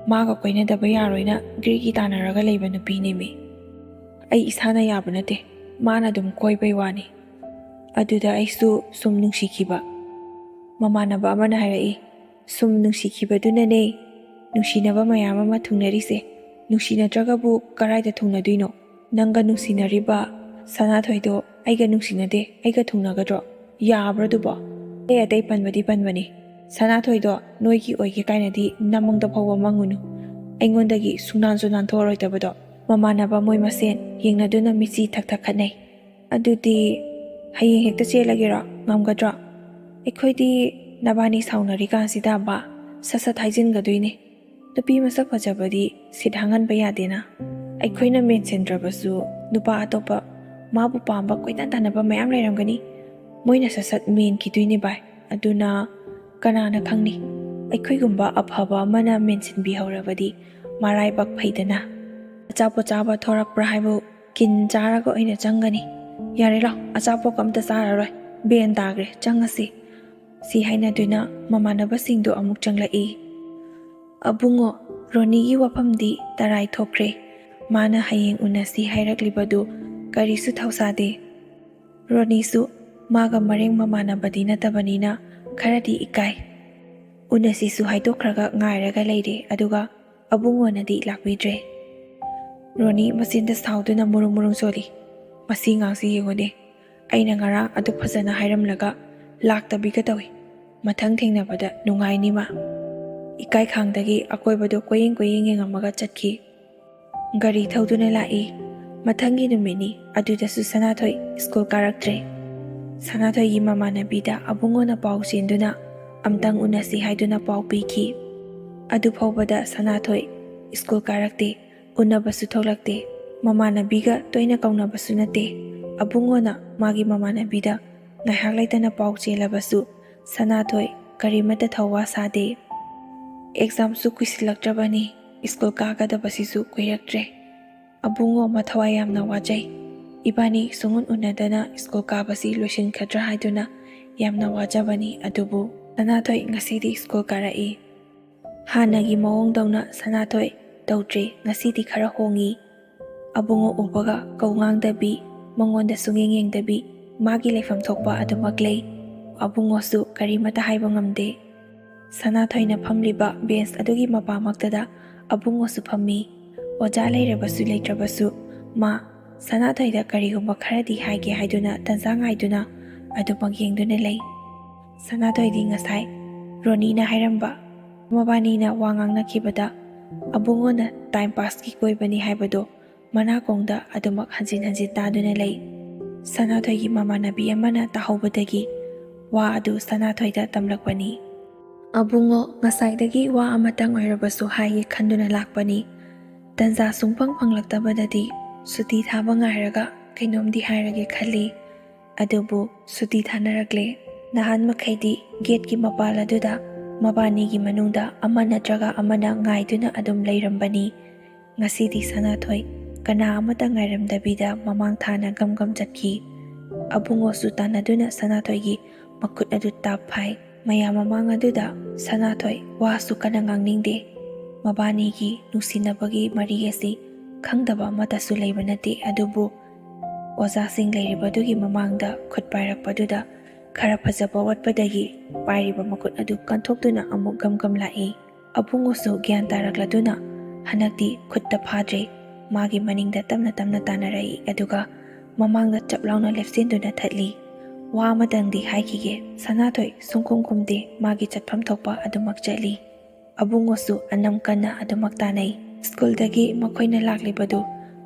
ꯃꯥꯒ ꯀꯣꯏꯅꯗꯕ ꯌꯥꯔꯣꯏꯅ ꯒ꯭ꯔꯤꯒꯤ ꯇꯥꯟꯅꯔꯒ ꯂꯩꯕ ꯅꯨꯄꯤꯅꯦꯃꯤ꯫ ꯑꯩ ꯏꯁꯥꯅ ꯌꯥꯕ ꯅꯠꯇꯦ, ꯃꯥꯅ ꯑꯗꯨꯝ ꯀꯣꯏꯕꯩ ꯋꯥꯅꯤ꯫ ꯑꯗꯨꯗ ꯑꯩꯁꯨ ꯁꯨꯝ ꯅꯨꯡꯁꯤꯈꯤꯕ꯫ ꯃꯃꯥꯟꯅꯕ ꯑꯃꯅ ꯍꯥꯏꯔꯛꯏ, ꯁꯨꯝ ꯅꯨꯡꯁꯤꯈꯤꯕꯗꯨꯅꯅꯦ ꯅꯨꯡꯁꯤꯅꯕ ꯃꯌꯥꯝ ꯑꯃ ꯊꯨꯡꯅꯔꯤꯁꯦ꯫ ꯅꯨꯡꯁꯤꯅꯗ꯭ꯔꯒꯕꯨ ꯀꯔꯥꯏꯗ ꯊꯨꯡꯅꯗꯣꯏꯅꯣ? ꯅꯪꯒ ꯅꯨꯡꯁꯤꯅꯔꯤꯕ ꯁꯅꯥꯊꯣꯏꯗꯣ ꯑꯩꯒ ꯅꯨꯡꯁꯤꯅꯗꯦ, ꯑꯩꯒ ꯊꯨꯡꯅꯒꯗ꯭ꯔꯣ? ꯌꯥꯕ꯭ꯔꯣ ꯑꯗꯨꯕꯣ? ꯑꯇꯩ ꯄꯟꯕꯗꯤ ꯄꯟꯕꯅꯤ. ꯁꯅꯥꯊꯣꯏꯗꯣ ꯅꯣꯏꯒꯤ ꯑꯣꯏꯒꯦ ꯀꯥꯏꯅꯗꯤ ꯅꯃꯪꯗ ꯐꯥꯎꯕ ꯃꯪꯉꯨꯅꯨ. ꯑꯩꯉꯣꯟꯗꯒꯤ ꯁꯨꯡꯅꯥꯟꯁꯨ ꯅꯥꯟꯊꯣꯛꯑꯔꯣꯏꯗꯕꯗꯣ. ꯃꯃꯥꯟꯅꯕ ꯃꯣꯏ ꯃꯁꯦꯟ ꯌꯦꯡꯅꯗꯨꯅ ꯃꯤꯠꯆꯤ ꯊꯛ ꯈꯠꯅꯩ. ꯑꯗꯨꯗꯤ ꯍꯌꯦꯡ ꯍꯦꯛꯇ ꯆꯦꯜꯂꯒꯦꯔꯣ? ꯉꯝꯒꯗ꯭ꯔꯣ? ꯑꯩꯈꯣꯏꯗꯤ ꯅꯕꯥꯅꯤ ꯁꯥꯎꯅꯔꯤꯀꯥꯟꯁꯤꯗ ꯁꯠ ꯍꯥꯏꯖꯤꯟꯒꯗꯣꯏꯅꯦ. ꯅꯨꯄꯤ ꯃꯁꯛ ꯐꯖꯕꯗꯤ ꯁꯤꯠ ꯍꯥꯡꯍꯟꯕ ꯌꯥꯗꯦꯅ. ꯑꯩꯈꯣꯏꯅ ꯃꯦꯟꯁꯤꯟꯗ꯭ꯔꯕꯁꯨ ꯅꯨꯄꯥ ꯑꯇꯣꯞꯄ ꯃꯥꯕꯨ ꯄꯥꯝꯕ ꯀꯣꯏꯇꯥꯟ ꯇꯥꯟꯅꯕ ꯃꯌꯥꯝ ꯂꯩꯔꯝꯒꯅꯤ. ꯃꯣꯏꯅ ꯁꯠ ꯃꯦꯟꯈꯤꯗꯣꯏꯅꯦ ꯚꯥꯏ. ꯑꯗꯨꯅ ꯀꯅꯥꯅ ꯈꯪꯅꯤ, ꯑꯩꯈꯣꯏꯒꯨꯝꯕ ꯑꯐꯕ ꯑꯃꯅ ꯃꯦꯟꯁꯤꯟꯕꯤꯍꯧꯔꯕꯗꯤ ꯃꯔꯥꯏꯕꯛ ꯐꯩꯗꯅ. ꯑꯆꯥꯄꯣꯠ ꯆꯥꯕ ꯊꯣꯔꯛꯄ꯭ꯔꯥ ꯍꯥꯏꯕꯨ ꯀꯤꯟ ꯆꯥꯔꯒ ꯑꯣꯏꯅ ꯆꯪꯒꯅꯤ. ꯌꯥꯔꯦ ꯂꯥꯎ, ꯑꯆꯥꯄꯣꯠ ꯑꯝꯇ ꯆꯥꯔꯔꯣꯏ, ꯕꯦꯟ ꯇꯥꯈ꯭ꯔꯦ, ꯆꯪꯉꯁꯤ. ꯁꯤ ꯍꯥꯏꯅꯗꯨꯅ ꯃꯃꯥꯟꯅꯕꯁꯤꯡꯗꯣ ꯑꯃꯨꯛ ꯆꯪꯂꯛꯏ. ꯑꯕꯨꯡꯉꯣ, ꯔꯣꯅꯤꯒꯤ ꯋꯥꯐꯝꯗꯤ ꯇꯔꯥꯏ ꯊꯣꯛꯈ꯭ꯔꯦ. ꯃꯥꯅ ꯍꯌꯦꯡ ꯎꯅꯁꯤ ꯍꯥꯏꯔꯛꯂꯤꯕꯗꯨ ꯀꯔꯤꯁꯨ ꯊꯧꯁꯥꯗꯦ. ꯔꯣꯅꯤꯁꯨ ꯃꯥꯒ ꯃꯔꯦꯡ ꯃꯃꯥꯟꯅꯕꯗꯤ ꯅꯠꯇꯕꯅꯤꯅ ꯈꯔꯗꯤ ꯏꯀꯥꯏ. ꯎꯅꯁꯤꯁꯨ ꯍꯥꯏꯗꯣꯛꯈ꯭ꯔꯒ ꯉꯥꯏꯔꯒ ꯂꯩꯔꯦ, ꯑꯗꯨꯒ ꯑꯕꯨꯡꯉꯣꯅꯗꯤ ꯂꯥꯛꯄꯤꯗ꯭ꯔꯦ. ꯔꯣꯅꯤ ꯃꯆꯤꯟꯗ ꯁꯥꯎꯗꯨꯅ ꯃꯨꯔꯨꯝ ꯁꯣꯜꯂꯤ. ꯃꯁꯤ ꯉꯥꯡꯁꯤ ꯌꯦꯡꯉꯨꯅꯦ, ꯑꯩꯅ ꯉꯔꯥꯡ ꯑꯗꯨꯛ ꯐꯖꯅ ꯍꯥꯏꯔꯝꯂꯒ ꯂꯥꯛꯇꯕꯤꯒ ꯇꯧꯏ. ꯃꯊꯪ ꯊꯦꯡꯅꯕꯗ ꯅꯨꯡꯉꯥꯏꯅꯤ ꯃꯥ. ꯏꯀꯥꯏꯈꯥꯡꯗꯒꯤ ꯑꯀꯣꯏꯕꯗꯣ ꯀꯣꯌꯦꯡ ꯌꯦꯡꯉꯝꯃꯒ ꯆꯠꯈꯤ. ꯒꯥꯔꯤ ꯊꯧꯗꯨꯅ ꯂꯥꯛꯏ. ꯃꯊꯪꯒꯤ ꯅꯨꯃꯤꯠꯅꯤ. ꯑꯗꯨꯗꯁꯨ ꯁꯅꯥꯊꯣꯏ ꯁ꯭ꯀꯨꯜ ꯀꯥꯔꯛꯇ꯭ꯔꯦ. ꯁꯅꯥꯊꯣꯏꯒꯤ ꯃꯃꯥꯟꯅꯕꯤꯗ ꯑꯕꯨꯡꯉꯣꯅ ꯄꯥꯎ ꯆꯦꯟꯗꯨꯅ ꯑꯝꯇꯪ ꯎꯅꯁꯤ ꯍꯥꯏꯗꯨꯅ パꯎ ꯄꯤꯈꯤ. ꯑꯗꯨ ꯐꯥꯎꯕꯗ ꯁꯅꯥꯊꯣꯏ ꯁ꯭ꯀꯨꯜ ꯀꯥꯔꯛꯇꯦ, ꯎꯅꯕꯁꯨ ꯊꯣꯛꯂꯛꯇꯦ. ꯃꯃꯥꯟꯅꯕꯤꯒ ꯇꯣꯏꯅ ꯀꯧꯅꯕꯁꯨ ꯅꯠꯇꯦ. ꯑꯕꯨꯡꯉꯣꯅ ꯃꯥꯒꯤ ꯃꯃꯥꯟꯅꯕꯤꯗ ꯉꯥꯏꯍꯥꯛ ꯂꯩꯇꯅ ꯄꯥꯎ ꯆꯦꯜꯂꯕꯁꯨ ꯁꯅꯥꯊꯣꯏ ꯀꯔꯤꯃꯠꯇ ꯊꯧꯋꯥ ꯁꯥꯗꯦ. ꯑꯦꯛꯖꯥꯝꯁꯨ ꯀꯨꯏꯁꯤꯜꯂꯛꯇ꯭ꯔꯕꯅꯤ. ꯁ꯭ꯀꯨꯜ ꯀꯥꯒꯗꯕꯁꯤꯁꯨ ꯀꯨꯏꯔꯛꯇ꯭ꯔꯦ. ꯑꯕꯨꯡꯉꯣ ꯃꯊꯋꯥꯏ ꯌꯥꯝꯅ ꯋꯥꯖꯩ. ꯏꯕꯥꯅꯤ ꯁꯨꯡꯎꯟ ꯎꯅꯗꯅ ꯁ꯭ꯀꯨꯜ ꯀꯥꯕꯁꯤ ꯂꯣꯏꯁꯤꯟꯈꯗ꯭ꯔꯥ ꯍꯥꯏꯗꯨꯅ ꯌꯥꯝꯅ ꯋꯥꯖꯕꯅꯤ. ꯑꯗꯨꯕꯨ ꯁꯅꯥꯊꯣꯏ ꯉꯁꯤꯗꯤ ꯁ꯭ꯀꯨꯜ ꯀꯥꯔꯛꯏ. ꯍꯥꯟꯅꯒꯤ ꯃꯑꯣꯡꯗꯧꯅ ꯁꯅꯥꯊꯣꯏ ꯇꯧꯗ꯭ꯔꯦ. ꯉꯁꯤꯗꯤ ꯈꯔ ꯍꯣꯡꯉꯤ. ꯑꯕꯨꯡꯉꯣ ꯎꯕꯒ ꯀꯧꯉꯥꯡꯗꯕꯤ, ꯃꯉꯣꯟꯗ ꯁꯨꯡꯌꯦꯡ ꯌꯦꯡꯗꯕꯤ, ꯃꯥꯒꯤ ꯂꯩꯐꯝ ꯊꯣꯛꯄ ꯑꯗꯨꯃꯛ ꯂꯩ. ꯑꯕꯨꯡꯉꯣꯁꯨ ꯀꯔꯤꯃꯠꯇ ꯍꯥꯏꯕ ꯉꯝꯗꯦ. ꯁꯅꯥꯊꯣꯏꯅ ꯐꯝꯂꯤꯕ ꯕꯦꯟꯁ ꯑꯗꯨꯒꯤ ꯃꯄꯥꯃꯛꯇꯗ ꯑꯕꯨꯡꯉꯣꯁꯨ ꯐꯝꯃꯤ. ꯑꯣꯖꯥ ꯂꯩꯔꯕꯁꯨ ꯂꯩꯇ꯭ꯔꯕꯁꯨ ꯃꯥ ꯁꯅꯥꯊꯣꯏꯗ ꯀꯔꯤꯒꯨꯝꯕ ꯈꯔꯗꯤ ꯍꯥꯏꯒꯦ ꯍꯥꯏꯗꯨꯅ ꯇꯟꯖꯥ ꯉꯥꯏꯗꯨꯅ ꯑꯗꯨꯃꯛ ꯌꯦꯡꯗꯨꯅ ꯂꯩ. ꯁꯅꯥꯊꯣꯏꯗꯤ ꯉꯁꯥꯏ ꯔꯣꯅꯤꯅ ꯍꯥꯏꯔꯝꯕ ꯃꯕꯥꯅꯤꯅ ꯋꯥ ꯉꯥꯡꯅꯈꯤꯕꯗ ꯑꯕꯨꯡꯉꯣꯅ ꯇꯥꯏꯝ ꯄꯥꯁꯀꯤ ꯀꯣꯏꯕꯅꯤ ꯍꯥꯏꯕꯗꯣ ꯃꯅꯥꯀꯣꯡꯗ ꯑꯗꯨꯃꯛ ꯍꯟꯖꯤꯟ ꯇꯥꯗꯨꯅ ꯂꯩ. ꯁꯅꯥꯊꯣꯏꯒꯤ ꯃꯃꯥꯟꯅꯕꯤ ꯑꯃꯅ ꯇꯥꯍꯧꯕꯗꯒꯤ ꯋꯥ ꯑꯗꯨ ꯁꯅꯥꯊꯣꯏꯗ ꯇꯝꯂꯛꯄꯅꯤ. ꯑꯕꯨꯡꯉꯣ, ꯉꯁꯥꯏꯗꯒꯤ ꯋꯥ ꯑꯃꯇꯪ ꯑꯣꯏꯔꯕꯁꯨ ꯍꯥꯏꯒꯦ ꯈꯟꯗꯨꯅ ꯂꯥꯛꯄꯅꯤ. ꯇꯟꯖꯥ ꯁꯨꯡꯐꯪ ꯐꯪꯂꯛꯇꯕꯗꯗꯤ ꯁꯨꯇꯤ ꯊꯥꯕ ꯉꯥꯏꯔꯒ ꯀꯩꯅꯣꯝꯗꯤ ꯍꯥꯏꯔꯒꯦ ꯈꯜꯂꯤ. ꯑꯗꯨꯕꯨ ꯁꯨꯇꯤ ꯊꯥꯅꯔꯛꯂꯦ. ꯅꯍꯥꯟ ꯃꯈꯩꯗꯤ ꯒꯦꯠꯀꯤ ꯃꯄꯥꯜ ꯑꯗꯨꯗ ꯃꯕꯥꯅꯤꯒꯤ ꯃꯅꯨꯡꯗ ꯑꯃ ꯅꯠꯇ꯭ꯔꯒ ꯑꯃꯅ ꯉꯥꯏꯗꯨꯅ ꯑꯗꯨꯝ ꯂꯩꯔꯝꯕꯅꯤ. ꯉꯁꯤꯗꯤ ꯁꯅꯥꯊꯣꯏ ꯀꯅꯥ ꯑꯃꯇ ꯉꯥꯏꯔꯝꯗꯕꯤꯗ ꯃꯃꯥꯡ ꯊꯥꯅ ꯒꯝ ꯆꯠꯈꯤ. ꯑꯕꯨꯡꯉꯣꯁꯨ ꯇꯥꯟꯅꯗꯨꯅ ꯁꯅꯥꯊꯣꯏꯒꯤ ꯃꯈꯨꯠ ꯑꯗꯨ ꯇꯥꯞ ꯐꯥꯏ. ꯃꯌꯥꯝ ꯃꯃꯥꯡ ꯑꯗꯨꯗ ꯁꯅꯥꯊꯣꯏ ꯋꯥꯁꯨ ꯀꯟꯅ ꯉꯥꯡꯅꯤꯡꯗꯦ. ꯃꯕꯥꯅꯤꯒꯤ ꯅꯨꯡꯁꯤꯅꯕꯒꯤ ꯃꯔꯤ ꯑꯁꯤ ꯈꯪꯗꯕ ꯑꯃꯠꯇꯁꯨ ꯂꯩꯕ ꯅꯠꯇꯦ. ꯑꯗꯨꯕꯨ ꯑꯣꯖꯥꯁꯤꯡ ꯂꯩꯔꯤꯕꯗꯨꯒꯤ ꯃꯃꯥꯡꯗ ꯈꯨꯠ ꯄꯥꯏꯔꯛꯄꯗꯨꯗ ꯈꯔ ꯐꯖꯕ ꯋꯥꯠꯄꯗꯒꯤ ꯄꯥꯏꯔꯤꯕ ꯃꯈꯨꯠ ꯑꯗꯨ ꯀꯟꯊꯣꯛꯇꯨꯅ ꯑꯃꯨꯛ ꯒꯝ ꯂꯥꯛꯏ. ꯑꯕꯨꯡꯉꯣꯁꯨ ꯒ꯭ꯌꯥꯟ ꯇꯥꯔꯛꯂꯗꯨꯅ ꯍꯟꯗꯛꯇꯤ ꯈꯨꯠꯇ ꯐꯥꯗ꯭ꯔꯦ. ꯃꯥꯒꯤ ꯃꯅꯤꯡꯗ ꯇꯞꯅ ꯇꯥꯟꯅꯔꯛꯏ. ꯑꯗꯨꯒ ꯃꯃꯥꯡꯗ ꯆꯞ ꯂꯥꯎꯅ ꯂꯦꯞꯁꯤꯟꯗꯨꯅ ꯊꯠꯂꯤ. ꯋꯥ ꯑꯃꯇꯪꯗꯤ ꯍꯥꯏꯈꯤꯒꯦ. ꯁꯅꯥꯊꯣꯏ ꯁꯨꯡꯈꯨꯝ ꯈꯨꯝꯗꯦ. ꯃꯥꯒꯤ ꯆꯠꯐꯝ ꯊꯣꯛꯄ ꯑꯗꯨꯃꯛ ꯆꯠꯂꯤ. ꯑꯕꯨꯡꯉꯣꯁꯨ ꯑꯅꯝ ꯀꯟꯅ ꯑꯗꯨꯃꯛ ꯇꯥꯟꯅꯩ. ꯁ꯭ꯀꯨꯜꯗꯒꯤ ꯃꯈꯣꯏꯅ ꯂꯥꯛꯂꯤꯕꯗꯨ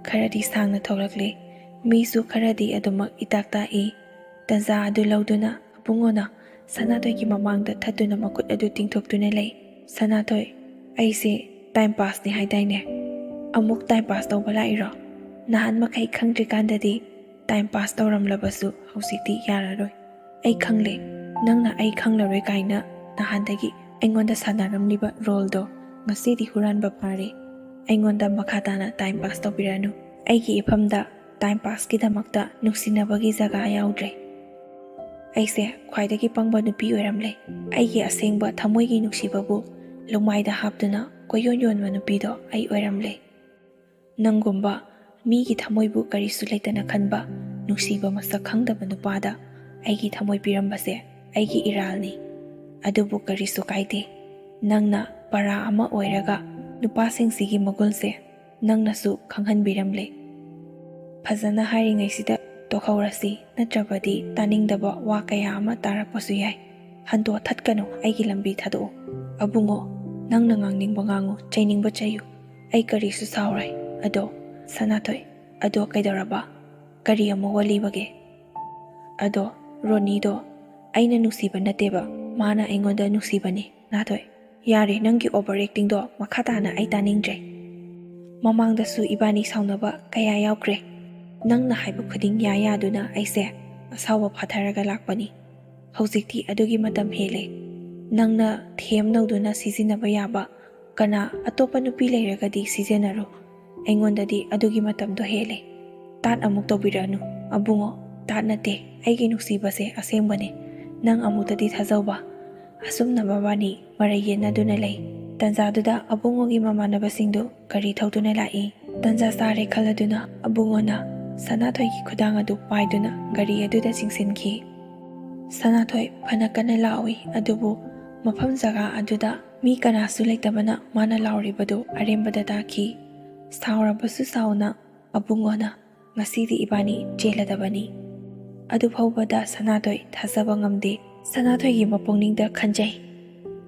ꯈꯔꯗꯤ ꯁꯥꯡꯅ ꯊꯣꯛꯂꯛꯂꯦ. ꯃꯤꯁꯨ ꯈꯔꯗꯤ ꯑꯗꯨꯃꯛ ꯏꯇꯥꯛ ꯇꯥꯛꯏ. ꯇꯟꯖꯥ ꯑꯗꯨ ꯂꯧꯗꯨꯅ ꯑꯕꯨꯡꯉꯣꯅ ꯁꯅꯥꯊꯣꯏꯒꯤ ꯃꯃꯥꯡꯗ ꯊꯠꯇꯨꯅ ꯃꯈꯨꯠ ꯑꯗꯨ ꯇꯤꯡꯊꯣꯛꯇꯨꯅ ꯂꯩ. ꯁꯅꯥꯊꯣꯏ, ꯑꯩꯁꯦ ꯇꯥꯏꯝ ꯄꯥꯁꯅꯤ ꯍꯥꯏꯗꯥꯏꯅꯦ? ꯑꯃꯨꯛ ꯇꯥꯏꯝ ꯄꯥꯁ ꯇꯧꯕ ꯂꯥꯛꯏꯔꯣ? ꯅꯍꯥꯟ ꯃꯈꯩ ꯈꯪꯗ꯭ꯔꯤꯀꯥꯟꯗꯗꯤ ꯇꯥꯏꯝ ꯄꯥꯁ ꯇꯧꯔꯝꯂꯕꯁꯨ ꯍꯧꯖꯤꯛꯇꯤ ꯌꯥꯔꯔꯣꯏ. ꯑꯩ ꯈꯪꯂꯦ, ꯅꯪꯅ ꯑꯩ ꯈꯪꯂꯔꯣꯏ ꯀꯥꯏꯅ ꯅꯍꯥꯟꯗꯒꯤ ꯑꯩꯉꯣꯟꯗ ꯁꯥꯟꯅꯔꯝꯂꯤꯕ ꯔꯣꯜꯗꯣ ꯉꯁꯤꯗꯤ ꯍꯨꯔꯥꯟꯕ ꯐꯥꯔꯦ. ꯑꯩꯉꯣꯟꯗ ꯃꯈꯥ ꯇꯥꯅ ꯇꯥꯏꯝ ꯄꯥꯁ ꯇꯧꯕꯤꯔꯅꯨ. ꯑꯩꯒꯤ ꯏꯐꯝꯗ ꯇꯥꯏꯝ ꯄꯥꯁꯀꯤꯗꯃꯛꯇ ꯅꯨꯡꯁꯤꯅꯕꯒꯤ ꯖꯒꯥ ꯌꯥꯎꯗ꯭ꯔꯦ. ꯑꯩꯁꯦ ꯈ꯭ꯋꯥꯏꯗꯒꯤ ꯄꯪꯕ ꯅꯨꯄꯤ ꯑꯣꯏꯔꯝꯂꯦ. ꯑꯩꯒꯤ ꯑꯁꯦꯡꯕ ꯊꯃꯣꯏꯒꯤ ꯅꯨꯡꯁꯤꯕꯕꯨ ꯂꯨꯃꯥꯏꯗ ꯍꯥꯞꯇꯨꯅ ꯀꯣꯏꯌꯣꯟ ꯌꯣꯟꯕ ꯅꯨꯄꯤꯗꯣ ꯑꯩ ꯑꯣꯏꯔꯝꯂꯦ. ꯅꯪꯒꯨꯝꯕ ꯃꯤꯒꯤ ꯊꯃꯣꯏꯕꯨ ꯀꯔꯤꯁꯨ ꯂꯩꯇꯅ ꯈꯟꯕ ꯅꯨꯡꯁꯤꯕ ꯃꯁꯛ ꯈꯪꯗꯕ ꯅꯨꯄꯥꯗ ꯑꯩꯒꯤ ꯊꯃꯣꯏ ꯄꯤꯔꯝꯕꯁꯦ ꯑꯩꯒꯤ ꯏꯔꯥꯜꯅꯤ. ꯑꯗꯨꯕꯨ ꯀꯔꯤꯁꯨ ꯀꯥꯏꯗꯦ. ꯅꯪꯅ ꯄꯔꯥ ꯑꯃ ꯑꯣꯏꯔꯒ ꯅꯨꯄꯥꯁꯤꯡꯁꯤꯒꯤ ꯃꯒꯨꯟꯁꯦ ꯅꯪꯅꯁꯨ ꯈꯪꯍꯟꯕꯤꯔꯝꯂꯦ꯫ ꯐꯖꯅ ꯍꯥꯏꯔꯤꯉꯩꯁꯤꯗ ꯇꯣꯛꯍꯧꯔꯁꯤ, ꯅꯠꯇ꯭ꯔꯕꯗꯤ ꯇꯥꯅꯤꯡꯗꯕ ꯋꯥ ꯀꯌꯥ ꯑꯃ ꯇꯥꯔꯛꯄꯁꯨ ꯌꯥꯏ꯫ ꯍꯟꯗꯣ ꯊꯠꯀꯅꯨ, ꯑꯩꯒꯤ ꯂꯝꯕꯤ ꯊꯥꯗꯣꯛꯎ꯫ ꯑꯕꯨꯡꯉꯣ, ꯅꯪꯅ ꯉꯥꯡꯅꯤꯡꯕ ꯉꯥꯡꯉꯨ, ꯆꯩꯅꯤꯡꯕ ꯆꯩꯌꯨ, ꯑꯩ ꯀꯔꯤꯁꯨ ꯁꯥꯎꯔꯣꯏ꯫ ꯑꯗꯣ ꯁꯅꯥꯊꯣꯏ, ꯑꯗꯣ ꯀꯩꯗꯧꯔꯕ? ꯀꯔꯤ ꯑꯃꯨꯛ ꯋꯥꯠꯂꯤꯕꯒꯦ? ꯑꯗꯣ ꯔꯣꯅꯤꯗꯣ ꯑꯩꯅ ꯅꯨꯡꯁꯤꯕ ꯅꯠꯇꯦꯕ, ꯃꯥꯅ ꯑꯩꯉꯣꯟꯗ ꯅꯨꯡꯁꯤꯕꯅꯤ꯫ ꯅꯥꯊꯣꯏ, ꯌꯥꯔꯦ, ꯅꯪꯒꯤ ꯑꯣꯚꯔ ꯑꯦꯛꯇꯤꯡꯗꯣ ꯃꯈꯥ ꯇꯥꯅ ꯑꯩ ꯇꯥꯅꯤꯡꯗ꯭ꯔꯦ꯫ ꯃꯃꯥꯡꯗꯁꯨ ꯏꯕꯥꯅꯤ ꯁꯥꯎꯅꯕ ꯀꯌꯥ ꯌꯥꯎꯈ꯭ꯔꯦ꯫ ꯅꯪꯅ ꯍꯥꯏꯕ ꯈꯨꯗꯤꯡ ꯌꯥꯗꯨꯅ ꯑꯩꯁꯦ ꯑꯁꯥꯎꯕ ꯐꯥꯊꯔꯒ ꯂꯥꯛꯄꯅꯤ꯫ ꯍꯧꯖꯤꯛꯇꯤ ꯑꯗꯨꯒꯤ ꯃꯇꯝ ꯍꯦꯜꯂꯦ꯫ ꯅꯪꯅ ꯊꯦꯝꯅꯧꯗꯨꯅ ꯁꯤꯖꯤꯟꯅꯕ ꯌꯥꯕ ꯀꯅꯥ ꯑꯇꯣꯞꯄ ꯅꯨꯄꯤ ꯂꯩꯔꯒꯗꯤ ꯁꯤꯖꯤꯟꯅꯔꯣ꯫ ꯑꯩꯉꯣꯟꯗꯗꯤ ꯑꯗꯨꯒꯤ ꯃꯇꯝꯗꯣ ꯍꯦꯜꯂꯦ꯫ ꯇꯥꯠ ꯑꯃꯨꯛ ꯇꯧꯕꯤꯔꯛꯑꯅꯨ ꯑꯕꯨꯡꯉꯣ, ꯇꯥꯠ ꯅꯠꯇꯦ, ꯑꯩꯒꯤ ꯅꯨꯡꯁꯤꯕꯁꯦ ꯑꯁꯦꯡꯕꯅꯦ꯫ ꯅꯪ ꯑꯃꯨꯛꯇꯗꯤ ꯊꯥꯖꯧꯕ꯫ ꯑꯁꯨꯝꯅ ꯃꯕꯥꯅꯤ ꯃꯔꯩ ꯌꯦꯠꯅꯗꯨꯅ ꯂꯩ꯫ ꯇꯟꯖꯥꯗꯨꯗ ꯑꯕꯨꯡꯉꯣꯒꯤ ꯃꯃꯥꯟꯅꯕꯁꯤꯡꯗꯨ ꯒꯥꯔꯤ ꯊꯧꯗꯨꯅ ꯂꯥꯛꯏ꯫ ꯇꯟꯖꯥ ꯆꯥꯔꯦ ꯈꯜꯂꯗꯨꯅ ꯑꯕꯨꯡꯉꯣꯅ ꯁꯅꯥꯊꯣꯏꯒꯤ ꯈꯨꯗꯥꯡ ꯑꯗꯨ ꯄꯥꯏꯗꯨꯅ ꯒꯥꯔꯤ ꯑꯗꯨꯗ ꯆꯤꯡꯁꯤꯟꯈꯤ꯫ ꯁꯅꯥꯊꯣꯏ ꯐꯅ ꯀꯟꯅ ꯂꯥꯎꯏ, ꯑꯗꯨꯕꯨ ꯃꯐꯝ ꯖꯒꯥ ꯑꯗꯨꯗ ꯃꯤ ꯀꯅꯥꯁꯨ ꯂꯩꯇꯕꯅ ꯃꯥꯅ ꯂꯥꯎꯔꯤꯕꯗꯨ ꯑꯔꯦꯝꯕꯗ ꯇꯥꯈꯤ꯫ ꯁꯥꯎꯔꯕꯁꯨ ꯁꯥꯎꯅ ꯑꯕꯨꯡꯉꯣꯅ, ꯉꯁꯤꯗꯤ ꯏꯕꯥꯅꯤ ꯆꯦꯜꯂꯗꯕꯅꯤ꯫ ꯑꯗꯨꯐꯥꯎꯕꯗ ꯁꯅꯥꯊꯣꯏ ꯊꯥꯖꯕ ꯉꯝꯗꯦ꯫ ꯁꯅꯥꯊꯣꯏꯒꯤ ꯃꯄꯨꯛꯅꯤꯡꯗ ꯈꯟꯖꯩ,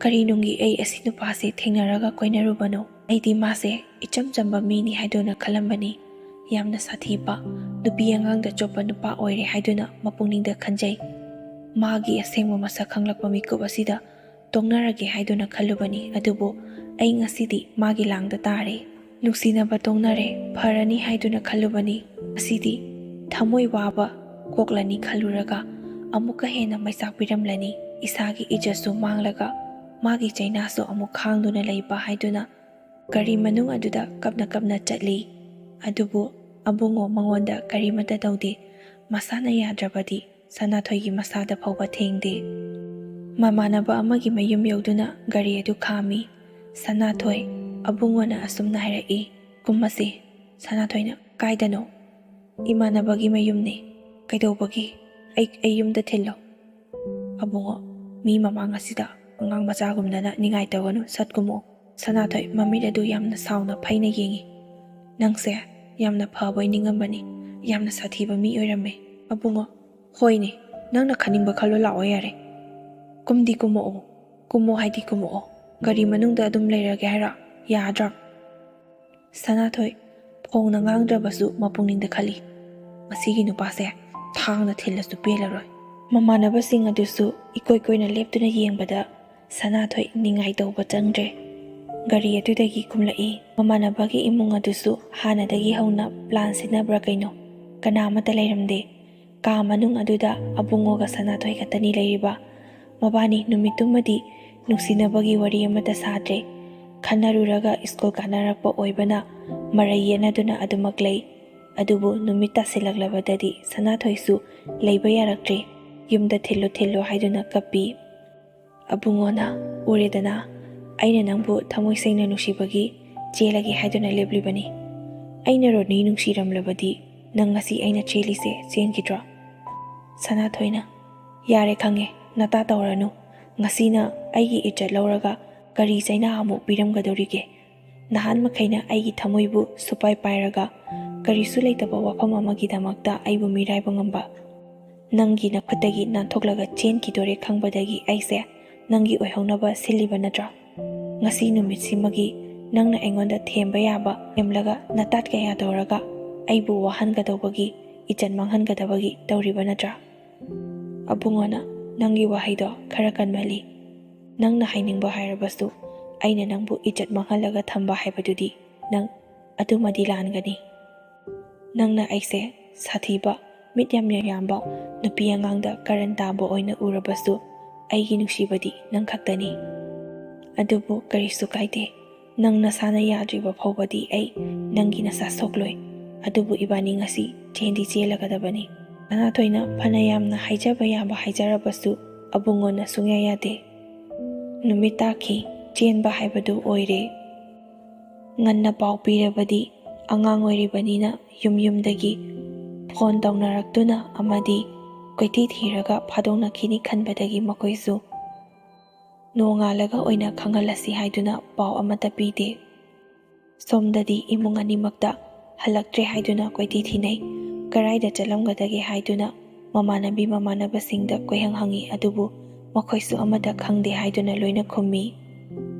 ꯀꯔꯤꯅꯨꯡꯒꯤ ꯑꯩ ꯑꯁꯤ ꯅꯨꯄꯥꯁꯦ ꯊꯦꯡꯅꯔꯒ ꯀꯣꯏꯅꯔꯨꯕꯅꯣ? ꯑꯩꯗꯤ ꯃꯥꯁꯦ ꯏꯆꯝ ꯆꯝꯕ ꯃꯤꯅꯤ ꯍꯥꯏꯗꯨꯅ ꯈꯜꯂꯝꯕꯅꯤ꯫ ꯌꯥꯝꯅ ꯁꯥꯊꯤꯕ, ꯅꯨꯄꯤ ꯑꯉꯥꯡꯗ ꯆꯣꯞꯄ ꯅꯨꯄꯥ ꯑꯣꯏꯔꯦ ꯍꯥꯏꯗꯨꯅ ꯃꯄꯨꯛꯅꯤꯡꯗ ꯈꯟꯖꯩ꯫ ꯃꯥꯒꯤ ꯑꯁꯦꯡꯕ ꯃꯁꯛ ꯈꯪꯂꯛꯄ ꯃꯤꯀꯨꯞ ꯑꯁꯤꯗ ꯇꯣꯛꯅꯔꯒꯦ ꯍꯥꯏꯗꯨꯅ ꯈꯜꯂꯨꯕꯅꯤ꯫ ꯑꯗꯨꯕꯨ ꯑꯩ ꯉꯁꯤꯗꯤ ꯃꯥꯒꯤ ꯂꯥꯡꯗ ꯇꯥꯔꯦ꯫ ꯅꯨꯡꯁꯤꯅꯕ ꯇꯣꯛꯅꯔꯦ, ꯐꯔꯅꯤ ꯍꯥꯏꯗꯨꯅ ꯈꯜꯂꯨꯕꯅꯤ꯫ ꯉꯁꯤꯗꯤ ꯊꯃꯣꯏ ꯋꯥꯕ ꯀꯣꯛꯂꯅꯤ ꯈꯜꯂꯨꯔꯒ ꯑꯃꯨꯛꯀ ꯍꯦꯟꯅ ꯃꯩꯆꯥꯛ ꯄꯤꯔꯝꯂꯅꯤ꯫ ꯏꯁꯥꯒꯤ ꯏꯖꯠꯁꯨ ꯃꯥꯡꯂꯒ ꯃꯥꯒꯤ ꯆꯩꯅꯥꯁꯨ ꯑꯃꯨꯛ ꯈꯥꯡꯗꯨꯅ ꯂꯩꯕ ꯍꯥꯏꯗꯨꯅ ꯒꯥꯔꯤ ꯃꯅꯨꯡ ꯑꯗꯨꯗ ꯀꯞꯅ ꯀꯞꯅ ꯆꯠꯂꯤ꯫ ꯑꯗꯨꯕꯨ ꯑꯕꯨꯡꯉꯣ ꯃꯉꯣꯟꯗ ꯀꯔꯤꯃꯠꯇ ꯇꯧꯗꯦ꯫ ꯃꯁꯥꯅ ꯌꯥꯗ꯭ꯔꯕꯗꯤ ꯁꯅꯥꯊꯣꯏꯒꯤ ꯃꯁꯥꯗ ꯐꯥꯎꯕ ꯊꯦꯡꯗꯦ꯫ ꯃꯃꯥꯟꯅꯕ ꯑꯃꯒꯤ ꯃꯌꯨꯝ ꯌꯧꯗꯨꯅ ꯒꯥꯔꯤ ꯑꯗꯨ ꯈꯥꯝꯃꯤ꯫ ꯁꯅꯥꯊꯣꯏ, ꯑꯕꯨꯡꯉꯣꯅ ꯑꯁꯨꯝꯅ ꯍꯥꯏꯔꯛꯏ, ꯀꯨꯝꯃꯁꯤ꯫ ꯁꯅꯥꯊꯣꯏꯅ, ꯀꯥꯏꯗꯅꯣ? ꯏꯃꯥꯟꯅꯕꯒꯤ ꯃꯌꯨꯝꯅꯤ꯫ ꯀꯩꯗꯧꯕꯒꯤ? ꯑꯩ ꯌꯨꯝꯗ ꯊꯤꯜꯂꯣ꯫ ꯑꯕꯨꯡꯉꯣ, ꯃꯤ ꯃꯃꯥꯡ ꯑꯁꯤꯗ ꯑꯉꯥꯡ ꯃꯆꯥꯒꯨꯝꯗꯅ ꯅꯤꯡꯉꯥꯏ ꯇꯧꯒꯅꯨ, ꯁꯠ ꯀꯨꯝꯃꯛꯑꯣ꯫ ꯁꯅꯥꯊꯣꯏ ꯃꯃꯤꯠ ꯑꯗꯨ ꯌꯥꯝꯅ ꯁꯥꯎꯅ ꯐꯩꯅ ꯌꯦꯡꯉꯤ꯫ ꯅꯪꯁꯦ ꯌꯥꯝꯅ ꯐꯕꯣꯏ ꯅꯤꯡꯉꯝꯕꯅꯤ, ꯌꯥꯝꯅ ꯁꯥꯊꯤꯕ ꯃꯤ ꯑꯣꯏꯔꯝꯃꯦ꯫ ꯑꯕꯨꯡꯉꯣ, ꯍꯣꯏꯅꯦ, ꯅꯪꯅ ꯈꯟꯅꯤꯡꯕ ꯈꯜꯂꯣ, ꯂꯥꯛꯑꯣ ꯌꯥꯔꯦ꯫ ꯀꯨꯝꯗꯤ ꯀꯨꯝꯃꯛꯑꯣ, ꯀꯨꯝꯃꯣ ꯍꯥꯏꯗꯤ ꯀꯨꯝꯃꯛꯑꯣ꯫ ꯒꯥꯔꯤ ꯃꯅꯨꯡꯗ ꯑꯗꯨꯝ ꯂꯩꯔꯒꯦ ꯍꯥꯏꯔꯣ? ꯌꯥꯗ꯭ꯔꯥ? ꯁꯅꯥꯊꯣꯏ ꯐꯣꯡꯅ ꯉꯥꯡꯗ꯭ꯔꯕꯁꯨ ꯃꯄꯨꯛꯅꯤꯡꯗ ꯈꯜꯂꯤ, ꯃꯁꯤꯒꯤ ꯅꯨꯄꯥꯁꯦ ꯊꯥꯡꯅ ꯊꯤꯜꯂꯁꯨ ꯄꯦꯜꯂꯔꯣꯏ꯫ ꯃꯃꯥꯟꯅꯕꯁꯤꯡ ꯑꯗꯨꯁꯨ ꯏꯀꯣꯏ ꯀꯣꯏꯅ ꯂꯦꯞꯇꯨꯅ ꯌꯦꯡꯕꯗ ꯁꯅꯥꯊꯣꯏ ꯅꯤꯡꯉꯥꯏ ꯇꯧꯕ ꯆꯪꯗ꯭ꯔꯦ꯫ ꯒꯥꯔꯤ ꯑꯗꯨꯗꯒꯤ ꯀꯨꯝꯂꯛꯏ꯫ ꯃꯃꯥꯟꯅꯕꯒꯤ ꯏꯃꯨꯡ ꯑꯗꯨꯁꯨ ꯍꯥꯟꯅꯗꯒꯤ ꯍꯧꯅ ꯄ꯭ꯂꯥꯟ ꯁꯤꯟꯅꯕ꯭ꯔꯥ ꯀꯩꯅꯣ, ꯀꯅꯥ ꯑꯃꯠꯇ ꯂꯩꯔꯝꯗꯦ꯫ ꯀꯥ ꯃꯅꯨꯡ ꯑꯗꯨꯗ ꯑꯕꯨꯡꯉꯣꯒ ꯁꯅꯥꯊꯣꯏ ꯈꯛꯇꯅꯤ ꯂꯩꯔꯤꯕ꯫ ꯃꯕꯥꯅꯤ ꯅꯨꯃꯤꯠꯇꯨꯃꯗꯤ ꯅꯨꯡꯁꯤꯅꯕꯒꯤ ꯋꯥꯔꯤ ꯑꯃꯠꯇ ꯁꯥꯗ꯭ꯔꯦ꯫ ꯈꯟꯅꯔꯨꯔꯒ ꯁ꯭ꯀꯨꯜ ꯀꯥꯟꯅꯔꯛꯄ ꯑꯣꯏꯕꯅ ꯃꯔꯩ ꯌꯦꯠꯅꯗꯨꯅ ꯑꯗꯨꯃꯛ ꯂꯩ꯫ ꯑꯗꯨꯕꯨ ꯅꯨꯃꯤꯠ ꯇꯥꯁꯤꯜꯂꯛꯂꯕꯗꯗꯤ ꯁꯅꯥꯊꯣꯏꯁꯨ ꯂꯩꯕ ꯌꯥꯔꯛꯇ꯭ꯔꯦ꯫ ꯌꯨꯝꯗ ꯊꯤꯜꯂꯣ ꯍꯥꯏꯗꯨꯅ ꯀꯞꯄꯤ꯫ ꯑꯕꯨꯡꯉꯣꯅ, ꯎꯔꯦꯗꯅ, ꯑꯩꯅ ꯅꯪꯕꯨ ꯊꯃꯣꯏ ꯁꯦꯡꯅ ꯅꯨꯡꯁꯤꯕꯒꯤ ꯆꯦꯜꯂꯒꯦ ꯍꯥꯏꯗꯨꯅ ꯂꯦꯞꯂꯤꯕꯅꯤ꯫ ꯑꯩꯅ ꯔꯣꯅꯤ ꯅꯨꯡꯁꯤꯔꯝꯂꯕꯗꯤ ꯅꯪ ꯉꯁꯤ ꯑꯩꯅ ꯆꯦꯜꯂꯤꯁꯦ ꯆꯦꯟꯈꯤꯗ꯭ꯔꯣ? ꯁꯅꯥꯊꯣꯏꯅ, ꯌꯥꯔꯦ ꯈꯪꯉꯦ, ꯅꯇꯥ ꯇꯧꯔꯅꯨ꯫ ꯉꯁꯤꯅ ꯑꯩꯒꯤ ꯏज्ꯖꯠ ꯂꯧꯔꯒ ꯀꯔꯤ ꯆꯩꯅꯥ ꯑꯃꯨꯛ ꯄꯤꯔꯝꯒꯗꯧꯔꯤꯒꯦ? ꯅꯍꯥꯟ ꯃꯈꯩꯅ ꯑꯩꯒꯤ ꯊꯃꯣꯏꯕꯨ ꯁꯨꯄꯥꯏ ꯄꯥꯏꯔꯒ ꯀꯔꯤꯁꯨ ꯂꯩꯇꯕ ꯋꯥꯐꯝ ꯑꯃꯒꯤꯗꯃꯛꯇ ꯑꯩꯕꯨ ꯃꯤꯔꯥꯏꯕ ꯉꯝꯕ ꯅꯪꯒꯤ ꯅꯈꯨꯠꯇꯒꯤ ꯅꯥꯟꯊꯣꯛꯂꯒ ꯆꯦꯟꯈꯤꯗꯣꯔꯦ ꯈꯪꯕꯗꯒꯤ ꯑꯩꯁꯦ ꯅꯪꯒꯤ ꯑꯣꯏꯍꯧꯅꯕ ꯁꯤꯜꯂꯤꯕ ꯅꯠꯇ꯭ꯔꯥ? ꯉꯁꯤ ꯅꯨꯃꯤꯠꯁꯤꯃꯒꯤ ꯅꯪꯅ ꯑꯩꯉꯣꯟꯗ ꯊꯦꯝꯕ ꯌꯥꯕ ꯊꯦꯝꯂꯒ ꯅꯇꯥꯠ ꯀꯌꯥ ꯇꯧꯔꯒ ꯑꯩꯕꯨ ꯋꯥꯍꯟꯒꯗꯧꯕꯒꯤ, ꯏज्ꯖꯠ ꯃꯥꯡꯍꯟꯒꯗꯕꯒꯤ ꯇꯧꯔꯤꯕ ꯅꯠꯇ꯭ꯔꯥ? ꯑꯕꯨꯡꯉꯣꯅ, ꯅꯪꯒꯤ ꯋꯥꯍꯩꯗꯣ ꯈꯔ ꯀꯟꯃꯜꯂꯤ꯫ ꯅꯪꯅ ꯍꯥꯏꯅꯤꯡꯕ ꯍꯥꯏꯔꯕꯁꯨ ꯑꯩꯅ ꯅꯪꯕꯨ ꯏज्ꯖꯠ ꯃꯥꯡꯍꯜꯂꯒ ꯊꯝꯕ ꯍꯥꯏꯕꯗꯨꯗꯤ ꯅꯪ ꯑꯗꯨꯃꯗꯤ ꯂꯥꯟꯒꯅꯤ꯫ ꯅꯪꯅ ꯑꯩꯁꯦ ꯁꯥꯊꯤꯕ, ꯃꯤꯠ ꯌꯥꯝꯅ ꯌꯥꯝꯕ, ꯅꯨꯄꯤ ꯑꯉꯥꯡꯗ ꯀꯔꯟ ꯇꯥꯕ ꯑꯣꯏꯅ ꯎꯔꯕꯁꯨ ꯑꯩꯒꯤ ꯅꯨꯡꯁꯤꯕꯗꯤ ꯅꯪ ꯈꯛꯇꯅꯤ꯫ ꯑꯗꯨꯕꯨ ꯀꯔꯤꯁꯨ ꯀꯥꯏꯗꯦ, ꯅꯪ ꯅꯁꯥꯅ ꯌꯥꯗ꯭ꯔꯤꯕ ꯐꯥꯎꯕꯗꯤ ꯑꯩ ꯅꯪꯒꯤ ꯅꯁꯥ ꯁꯣꯛꯂꯣꯏ꯫ ꯑꯗꯨꯕꯨ ꯏꯕꯥꯅꯤ ꯉꯁꯤ ꯆꯦꯟꯗꯤ ꯆꯦꯜꯂꯒꯗꯕꯅꯤ꯫ ꯁꯅꯥꯊꯣꯏꯅ ꯐꯅ ꯌꯥꯝꯅ ꯍꯥꯏꯖꯕ ꯌꯥꯕ ꯍꯥꯏꯖꯔꯕꯁꯨ ꯑꯕꯨꯡꯉꯣꯅ ꯁꯨꯡꯌꯥ ꯌꯥꯗꯦ꯫ ꯅꯨꯃꯤꯠ ꯇꯥꯈꯤ, ꯆꯦꯟꯕ ꯍꯥꯏꯕꯗꯨ ꯑꯣꯏꯔꯦ꯫ ꯉꯟꯅ ꯄꯥꯎ ꯄꯤꯔꯕꯗꯤ ꯑꯉꯥꯡ ꯑꯣꯏꯔꯤꯕꯅꯤꯅ ꯌꯨꯝꯗꯒꯤ ꯐꯣꯟ ꯇꯧꯅꯔꯛꯇꯨꯅ ꯑꯃꯗꯤ ꯀꯣꯏꯊꯤ ꯊꯤꯔꯒ ꯐꯥꯗꯣꯛꯅꯈꯤꯅꯤ ꯈꯟꯕꯗꯒꯤ ꯃꯈꯣꯏꯁꯨ ꯅꯣꯡꯉꯥꯜꯂꯒ ꯑꯣꯏꯅ ꯈꯪꯍꯜꯂꯁꯤ ꯍꯥꯏꯗꯨꯅ ꯄꯥꯎ ꯑꯃꯠꯇ ꯄꯤꯗꯦ꯫ ꯁꯣꯝꯗꯗꯤ ꯏꯃꯨꯡ ꯑꯅꯤꯃꯛꯇ ꯍꯜꯂꯛꯇ꯭ꯔꯦ ꯍꯥꯏꯗꯨꯅ ꯀꯣꯏꯊꯤ ꯊꯤꯅꯩ꯫ ꯀꯔꯥꯏꯗ ꯆꯠꯂꯝꯒꯗꯒꯦ ꯍꯥꯏꯗꯨꯅ ꯃꯃꯥꯟꯅꯕꯤ ꯃꯃꯥꯟꯅꯕꯁꯤꯡꯗ ꯀꯣꯏꯍꯪ ꯍꯪꯉꯤ, ꯑꯗꯨꯕꯨ ꯃꯈꯣꯏꯁꯨ ꯑꯃꯠꯇ ꯈꯪꯗꯦ ꯍꯥꯏꯗꯨꯅ ꯂꯣꯏꯅ ꯈꯨꯝꯃꯤ꯫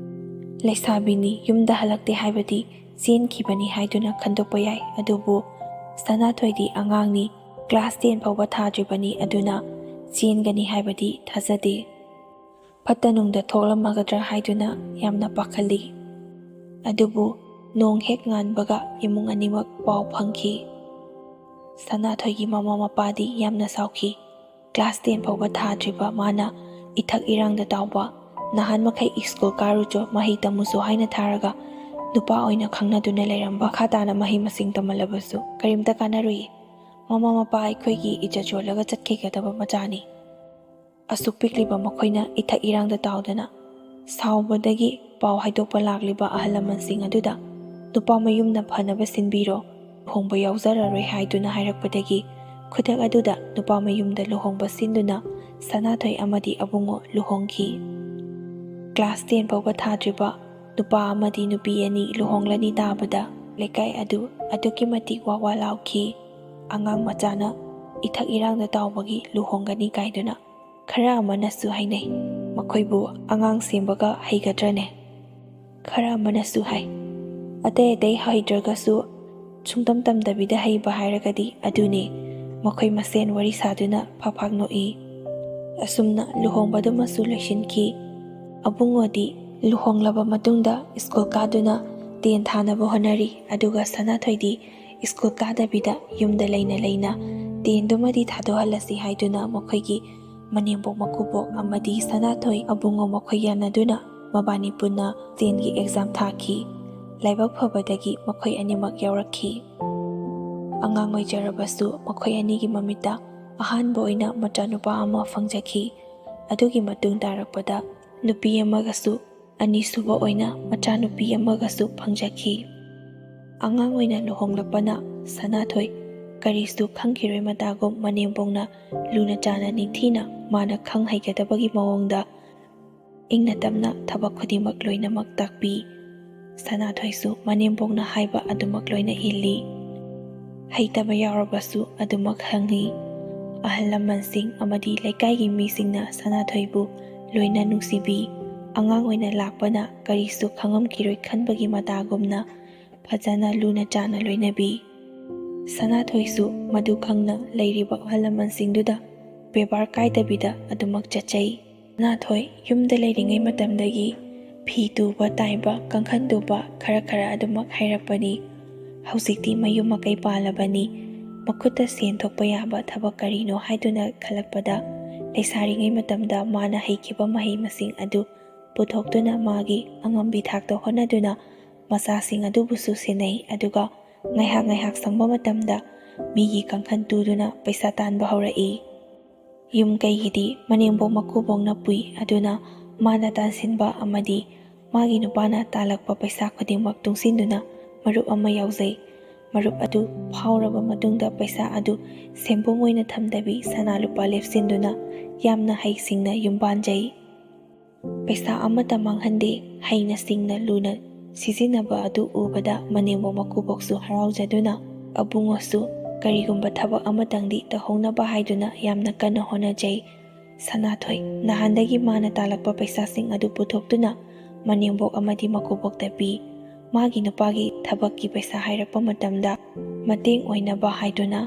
ꯂꯩꯁꯥꯕꯤꯅꯤ, ꯌꯨꯝꯗ ꯍꯜꯂꯛꯇꯦ ꯍꯥꯏꯕꯗꯤ ꯆꯦꯟꯈꯤꯕꯅꯤ ꯍꯥꯏꯗꯨꯅ ꯈꯟꯗꯣꯛꯄ ꯌꯥꯏ, ꯑꯗꯨꯕꯨ ꯁꯅꯥꯊꯣꯏꯗꯤ ꯑꯉꯥꯡꯅꯤ, ꯀ꯭ꯂꯥꯁ 10 ꯐꯥꯎꯕ ꯊꯥꯗ꯭ꯔꯤꯕꯅꯤ, ꯑꯗꯨꯅ ꯆꯦꯟꯒꯅꯤ ꯍꯥꯏꯕꯗꯤ ꯊꯥꯖꯗꯦ꯫ ꯐꯠꯇ ꯅꯨꯡꯗ ꯊꯣꯛꯂꯝꯃꯒꯗ꯭ꯔꯥ ꯍꯥꯏꯗꯨꯅ ꯌꯥꯝꯅ ꯄꯥꯈꯠꯂꯤ꯫ ꯑꯗꯨꯕꯨ ꯅꯣꯡ ꯍꯦꯛ ꯉꯥꯟꯕꯒ ꯏꯃꯨꯡ ꯑꯅꯤꯃꯛ ꯄꯥꯎ ꯐꯪꯈꯤ꯫ ꯁꯅꯥꯊꯣꯏꯒꯤ ꯃꯃꯥ ꯃꯄꯥꯗꯤ ꯌꯥꯝꯅ ꯁꯥꯎꯈꯤ꯫ ꯀ꯭ꯂꯥꯁ 10 ꯐꯥꯎꯕ ꯊꯥꯗ꯭ꯔꯤꯕ ꯃꯥꯅ ꯏꯊꯛ ꯏꯔꯥꯡꯗ ꯇꯥꯎꯕ, ꯅꯍꯥꯟ ꯃꯈꯩ ꯁ꯭ꯀꯨꯜ ꯀꯥꯔꯨꯆꯣ ꯃꯍꯩ ꯇꯝꯃꯨꯆꯣ ꯍꯥꯏꯅ ꯊꯥꯔꯒ ꯅꯨꯄꯥ ꯑꯣꯏꯅ ꯈꯪꯅꯗꯨꯅ ꯂꯩꯔꯝꯕ, ꯃꯈꯥ ꯇꯥꯅ ꯃꯍꯩ ꯃꯁꯤꯡ ꯇꯝꯍꯜꯂꯕꯁꯨ ꯀꯔꯤꯝꯇ ꯀꯥꯟꯅꯔꯨꯏ꯫ ꯃꯃꯥ ꯃꯄꯥ ꯑꯩꯈꯣꯏꯒꯤ ꯏꯖꯠ ꯌꯣꯜꯂꯒ ꯆꯠꯈꯤꯒꯗꯕ ꯃꯆꯥꯅꯤ꯫ ꯑꯁꯨꯛ ꯄꯤꯛꯂꯤꯕ ꯃꯈꯣꯏꯅ ꯏꯊꯛ ꯏꯔꯥꯡꯗ ꯇꯥꯎꯗꯅ ꯁꯥꯎꯕꯗꯒꯤ ꯄꯥꯎ ꯍꯥꯏꯗꯣꯛꯄ ꯂꯥꯛꯂꯤꯕ ꯑꯍꯜ ꯂꯃꯟꯁꯤꯡ ꯑꯗꯨꯗ ꯅꯨꯄꯥ ꯃꯌꯨꯝꯅ ꯐꯅꯕ ꯁꯤꯟꯕꯤꯔꯣ, ꯂꯨꯍꯣꯡꯕ ꯌꯥꯎꯖꯔꯔꯣꯏ ꯍꯥꯏꯗꯨꯅ ꯍꯥꯏꯔꯛꯄꯗꯒꯤ ꯈꯨꯗꯛ ꯑꯗꯨꯗ ꯅꯨꯄꯥ ꯃꯌꯨꯝꯗ ꯂꯨꯍꯣꯡꯕ ꯁꯤꯟꯗꯨꯅ ꯁꯅꯥꯊꯣꯏ ꯑꯃꯗꯤ ꯑꯕꯨꯡꯉꯣ ꯂꯨꯍꯣꯡꯈꯤ꯫ ꯀ꯭ꯂꯥꯁ 10 ꯐꯥꯎꯕ ꯊꯥꯗ꯭ꯔꯤꯕ ꯅꯨꯄꯥ ꯑꯃꯗꯤ ꯅꯨꯄꯤ ꯑꯅꯤ ꯂꯨꯍꯣꯡꯂꯅꯤ ꯇꯥꯕꯗ ꯂꯩꯀꯥꯏ ꯑꯗꯨ ꯑꯗꯨꯛꯀꯤ ꯃꯇꯤꯛ ꯋꯥ ꯋꯥ ꯂꯥꯎꯈꯤ꯫ ꯑꯉꯥꯡ ꯃꯆꯥꯅ ꯏꯊꯛ ꯏꯔꯥꯡꯗ ꯇꯥꯎꯕꯒꯤ ꯂꯨꯍꯣꯡꯒꯅꯤ ꯀꯥꯏꯗꯨꯅ ꯈꯔ ꯑꯃꯅꯁꯨ ꯍꯥꯏꯅꯩ, ꯃꯈꯣꯏꯕꯨ ꯑꯉꯥꯡ ꯁꯦꯝꯕꯒ ꯍꯩꯒꯗ꯭ꯔꯅꯦ? ꯈꯔ ꯑꯃꯅꯁꯨ ꯍꯥꯏ, ꯑꯇꯩ ꯑꯇꯩ ꯍꯩꯇ꯭ꯔꯒꯁꯨ ꯁꯨꯡꯇꯝ ꯇꯝꯗꯕꯤꯗ ꯍꯩꯕ ꯍꯥꯏꯔꯒꯗꯤ ꯑꯗꯨꯅꯤ꯫ ꯃꯈꯣꯏ ꯃꯁꯦꯟ ꯋꯥꯔꯤ ꯁꯥꯗꯨꯅ ꯐꯥꯐꯥꯛ ꯅꯣꯛꯏ꯫ ꯑꯁꯨꯝꯅ ꯂꯨꯍꯣꯡꯕꯗꯨꯃꯁꯨ ꯂꯣꯏꯁꯤꯟꯈꯤ꯫ ꯑꯕꯨꯡꯉꯣꯗꯤ ꯂꯨꯍꯣꯡꯂꯕ ꯃꯇꯨꯡꯗ ꯁ꯭ꯀꯨꯜ ꯀꯥꯗꯨꯅ 10 ꯊꯥꯅꯕ ꯍꯣꯠꯅꯔꯤ, ꯑꯗꯨꯒ ꯁꯅꯥꯊꯣꯏꯗꯤ ꯁ꯭ꯀꯨꯜ ꯀꯥꯗꯕꯤꯗ ꯌꯨꯝꯗ ꯂꯩꯅ ꯂꯩꯅ 10ꯗꯨꯃꯗꯤ ꯊꯥꯗꯣꯛꯍꯜꯂꯁꯤ ꯍꯥꯏꯗꯨꯅ ꯃꯈꯣꯏꯒꯤ ꯃꯅꯦꯝꯕꯣꯛ ꯃꯀꯨꯕꯣꯛ ꯑꯃꯗꯤ ꯁꯅꯥꯊꯣꯏ ꯑꯕꯨꯡꯉꯣ ꯃꯈꯣꯏ ꯌꯥꯅꯗꯨꯅ ꯃꯕꯥꯅꯤ ꯄꯨꯟꯅ 10ꯒꯤ ꯑꯦꯛꯖꯥꯝ ꯊꯥꯈꯤ꯫ ꯂꯥꯏꯕꯛ ꯐꯕꯗꯒꯤ ꯃꯈꯣꯏ ꯑꯅꯤꯃꯛ ꯌꯥꯎꯔꯛꯈꯤ꯫ ꯑꯉꯥꯡ ꯑꯣꯏꯖꯔꯕꯁꯨ ꯃꯈꯣꯏ ꯑꯅꯤꯒꯤ ꯃꯃꯤꯠꯇ ꯑꯍꯥꯟꯕ ꯑꯣꯏꯅ ꯃꯆꯥꯅꯨꯄꯥ ꯑꯃ ꯐꯪꯖꯈꯤ꯫ ꯑꯗꯨꯒꯤ ꯃꯇꯨꯡ ꯇꯥꯔꯛꯄꯗ ꯅꯨꯄꯤ ꯑꯃꯒꯁꯨ, ꯑꯅꯤꯁꯨꯕ ꯑꯣꯏꯅ ꯃꯆꯥꯅꯨꯄꯤ ꯑꯃꯒꯁꯨ ꯐꯪꯖꯈꯤ꯫ ꯑꯉꯥꯡ ꯑꯣꯏꯅ ꯂꯨꯍꯣꯡꯂꯛꯄꯅ ꯁꯅꯥꯊꯣꯏ ꯀꯔꯤꯁꯨ ꯈꯪꯈꯤꯔꯣꯏ ꯃꯇꯥꯒꯨꯝ ꯃꯅꯦꯝꯕꯣꯛꯅ ꯂꯨꯅ ꯆꯥꯟꯅ ꯅꯤꯡꯊꯤꯅ ꯃꯥꯅ ꯈꯪ ꯍꯩꯒꯗꯕꯒꯤ ꯃꯑꯣꯡꯗ ꯏꯪꯅ ꯇꯞꯅ ꯊꯕꯛ ꯈꯨꯗꯤꯡꯃꯛ ꯂꯣꯏꯅꯃꯛ ꯇꯥꯛꯄꯤ꯫ ꯁꯅꯥꯊꯣꯏꯁꯨ ꯃꯅꯦꯝꯕꯣꯛꯅ ꯍꯥꯏꯕ ꯑꯗꯨꯃꯛ ꯂꯣꯏꯅ ꯏꯜꯂꯤ꯫ ꯍꯩꯇꯕ ꯌꯥꯎꯔꯕꯁꯨ ꯑꯗꯨꯃꯛ ꯍꯪꯉꯤ꯫ ꯑꯍꯜ ꯂꯃꯟꯁꯤꯡ ꯑꯃꯗꯤ ꯂꯩꯀꯥꯏꯒꯤ ꯃꯤꯁꯤꯡꯅ ꯁꯅꯥꯊꯣꯏꯕꯨ ꯂꯣꯏꯅ ꯅꯨꯡꯁꯤꯕꯤ꯫ ꯑꯉꯥꯡ ꯑꯣꯏꯅ ꯂꯥꯛꯄꯅ ꯀꯔꯤꯁꯨ ꯈꯪꯉꯝꯈꯤꯔꯣꯏ ꯈꯟꯕꯒꯤ ꯃꯇꯥꯒꯨꯝꯅ ꯐꯖꯅ ꯂꯨꯅ ꯆꯥꯟꯅ ꯂꯣꯏꯅꯕꯤ꯫ ꯁꯅꯥꯊꯣꯏꯁꯨ ꯃꯗꯨ ꯈꯪꯅ ꯂꯩꯔꯤꯕ ꯑꯍꯜ ꯂꯃꯟꯁꯤꯡꯗꯨꯗ ꯕꯦꯕꯥꯔ ꯀꯥꯏꯗꯕꯤꯗ ꯑꯗꯨꯃꯛ ꯆꯠꯆꯩ꯫ ꯁꯅꯥꯊꯣꯏ ꯌꯨꯝꯗ ꯂꯩꯔꯤꯉꯩ ꯃꯇꯝꯗꯒꯤ ꯐꯤ ꯇꯨꯕ ꯇꯥꯏꯕ, ꯀꯥꯡꯈꯟ ꯇꯨꯕ ꯈꯔ ꯑꯗꯨꯃꯛ ꯍꯩꯔꯛꯄꯅꯤ꯫ ꯍꯧꯖꯤꯛꯇꯤ ꯃꯌꯨꯝ ꯃꯀꯩ ꯄꯥꯜꯂꯕꯅꯤ꯫ ꯃꯈꯨꯠꯇ ꯁꯦꯟ ꯊꯣꯛꯄ ꯌꯥꯕ ꯊꯕꯛ ꯀꯔꯤꯅꯣ ꯍꯥꯏꯗꯨꯅ ꯈꯜꯂꯛꯄꯗ ꯂꯩꯁꯥꯔꯤꯉꯩ ꯃꯇꯝꯗ ꯃꯥꯅ ꯍꯩꯈꯤꯕ ꯃꯍꯩ ꯃꯁꯤꯡ ꯑꯗꯨ ꯄꯨꯊꯣꯛꯇꯨꯅ ꯃꯥꯒꯤ ꯑꯉꯝꯕꯤ ꯊꯥꯛꯇ ꯍꯣꯠꯅꯗꯨꯅ ꯃꯆꯥꯁꯤꯡ ꯑꯗꯨꯕꯨꯁꯨ ꯁꯦꯟꯅꯩ, ꯑꯗꯨꯒ ꯉꯥꯏꯍꯥꯛ ꯁꯪꯕ ꯃꯇꯝꯗ ꯃꯤꯒꯤ ꯀꯥꯡꯈꯟ ꯇꯨꯗꯨꯅ ꯄꯩꯁꯥ ꯇꯥꯟꯕ ꯍꯧꯔꯛꯏ꯫ ꯌꯨꯝ ꯀꯩꯒꯤꯗꯤ ꯃꯅꯦꯝꯕꯣꯛ ꯃꯀꯨꯕꯣꯛꯅ ꯄꯨꯏ, ꯑꯗꯨꯅ ꯃꯥꯅ ꯇꯥꯟꯁꯤꯟꯕ ꯑꯃꯗꯤ ꯃꯥꯒꯤ ꯅꯨꯄꯥꯅ ꯇꯥꯜꯂꯛꯄ ꯄꯩꯁꯥ ꯈꯨꯗꯤꯡꯃꯛ ꯇꯨꯡꯁꯤꯟꯗꯨꯅ ꯃꯔꯨꯞ ꯑꯃ ꯌꯥꯎꯖꯩ꯫ ꯃꯔꯨꯞ ꯑꯗꯨ ꯐꯥꯎꯔꯕ ꯃꯇꯨꯡꯗ ꯄꯩꯁꯥ ꯑꯗꯨ ꯁꯦꯟꯕꯨꯡ ꯑꯣꯏꯅ ꯊꯝꯗꯕꯤ ꯁꯅꯥ ꯂꯨꯄꯥ ꯂꯦꯞꯁꯤꯟꯗꯨꯅ ꯌꯥꯝꯅ ꯍꯩꯁꯤꯡꯅ ꯌꯨꯝ ꯄꯥꯟꯖꯩ꯫ ꯄꯩꯁꯥ ꯑꯃꯠꯇ ꯃꯥꯡꯍꯟꯗꯦ, ꯍꯩꯅ ꯁꯤꯡꯅ ꯂꯨꯅ ꯁꯤꯖꯤꯟꯅꯕ ꯑꯗꯨ ꯎꯕꯗ ꯃꯅꯦꯝꯕꯣꯛ ꯃꯀꯨꯕꯣꯛꯁꯨ ꯍꯔꯥꯎꯖꯗꯨꯅ ꯑꯕꯨꯡꯉꯣꯁꯨ ꯀꯔꯤꯒꯨꯝꯕ ꯊꯕꯛ ꯑꯃꯇꯪꯗꯤ ꯇꯧꯍꯧꯅꯕ ꯍꯥꯏꯗꯨꯅ ꯌꯥꯝꯅ ꯀꯟꯅ ꯍꯣꯠꯅꯖꯩ꯫ ꯁꯅꯥꯊꯣꯏ ꯅꯍꯥꯟꯗꯒꯤ ꯃꯥꯅ ꯇꯥꯜꯂꯛꯄ ꯄꯩꯁꯥꯁꯤꯡ ꯑꯗꯨ ꯄꯨꯊꯣꯛꯇꯨꯅ ꯃꯅꯦꯝꯕꯣꯛ ꯑꯃꯗꯤ ꯃꯀꯨꯕꯣꯛꯇ ꯄꯤ꯫ ꯃꯥꯒꯤ ꯅꯨꯄꯥꯒꯤ ꯊꯕꯛꯀꯤ ꯄꯩꯁꯥ ꯍꯥꯏꯔꯛꯄ ꯃꯇꯝꯗ ꯃꯇꯦꯡ ꯑꯣꯏꯅꯕ ꯍꯥꯏꯗꯨꯅ꯫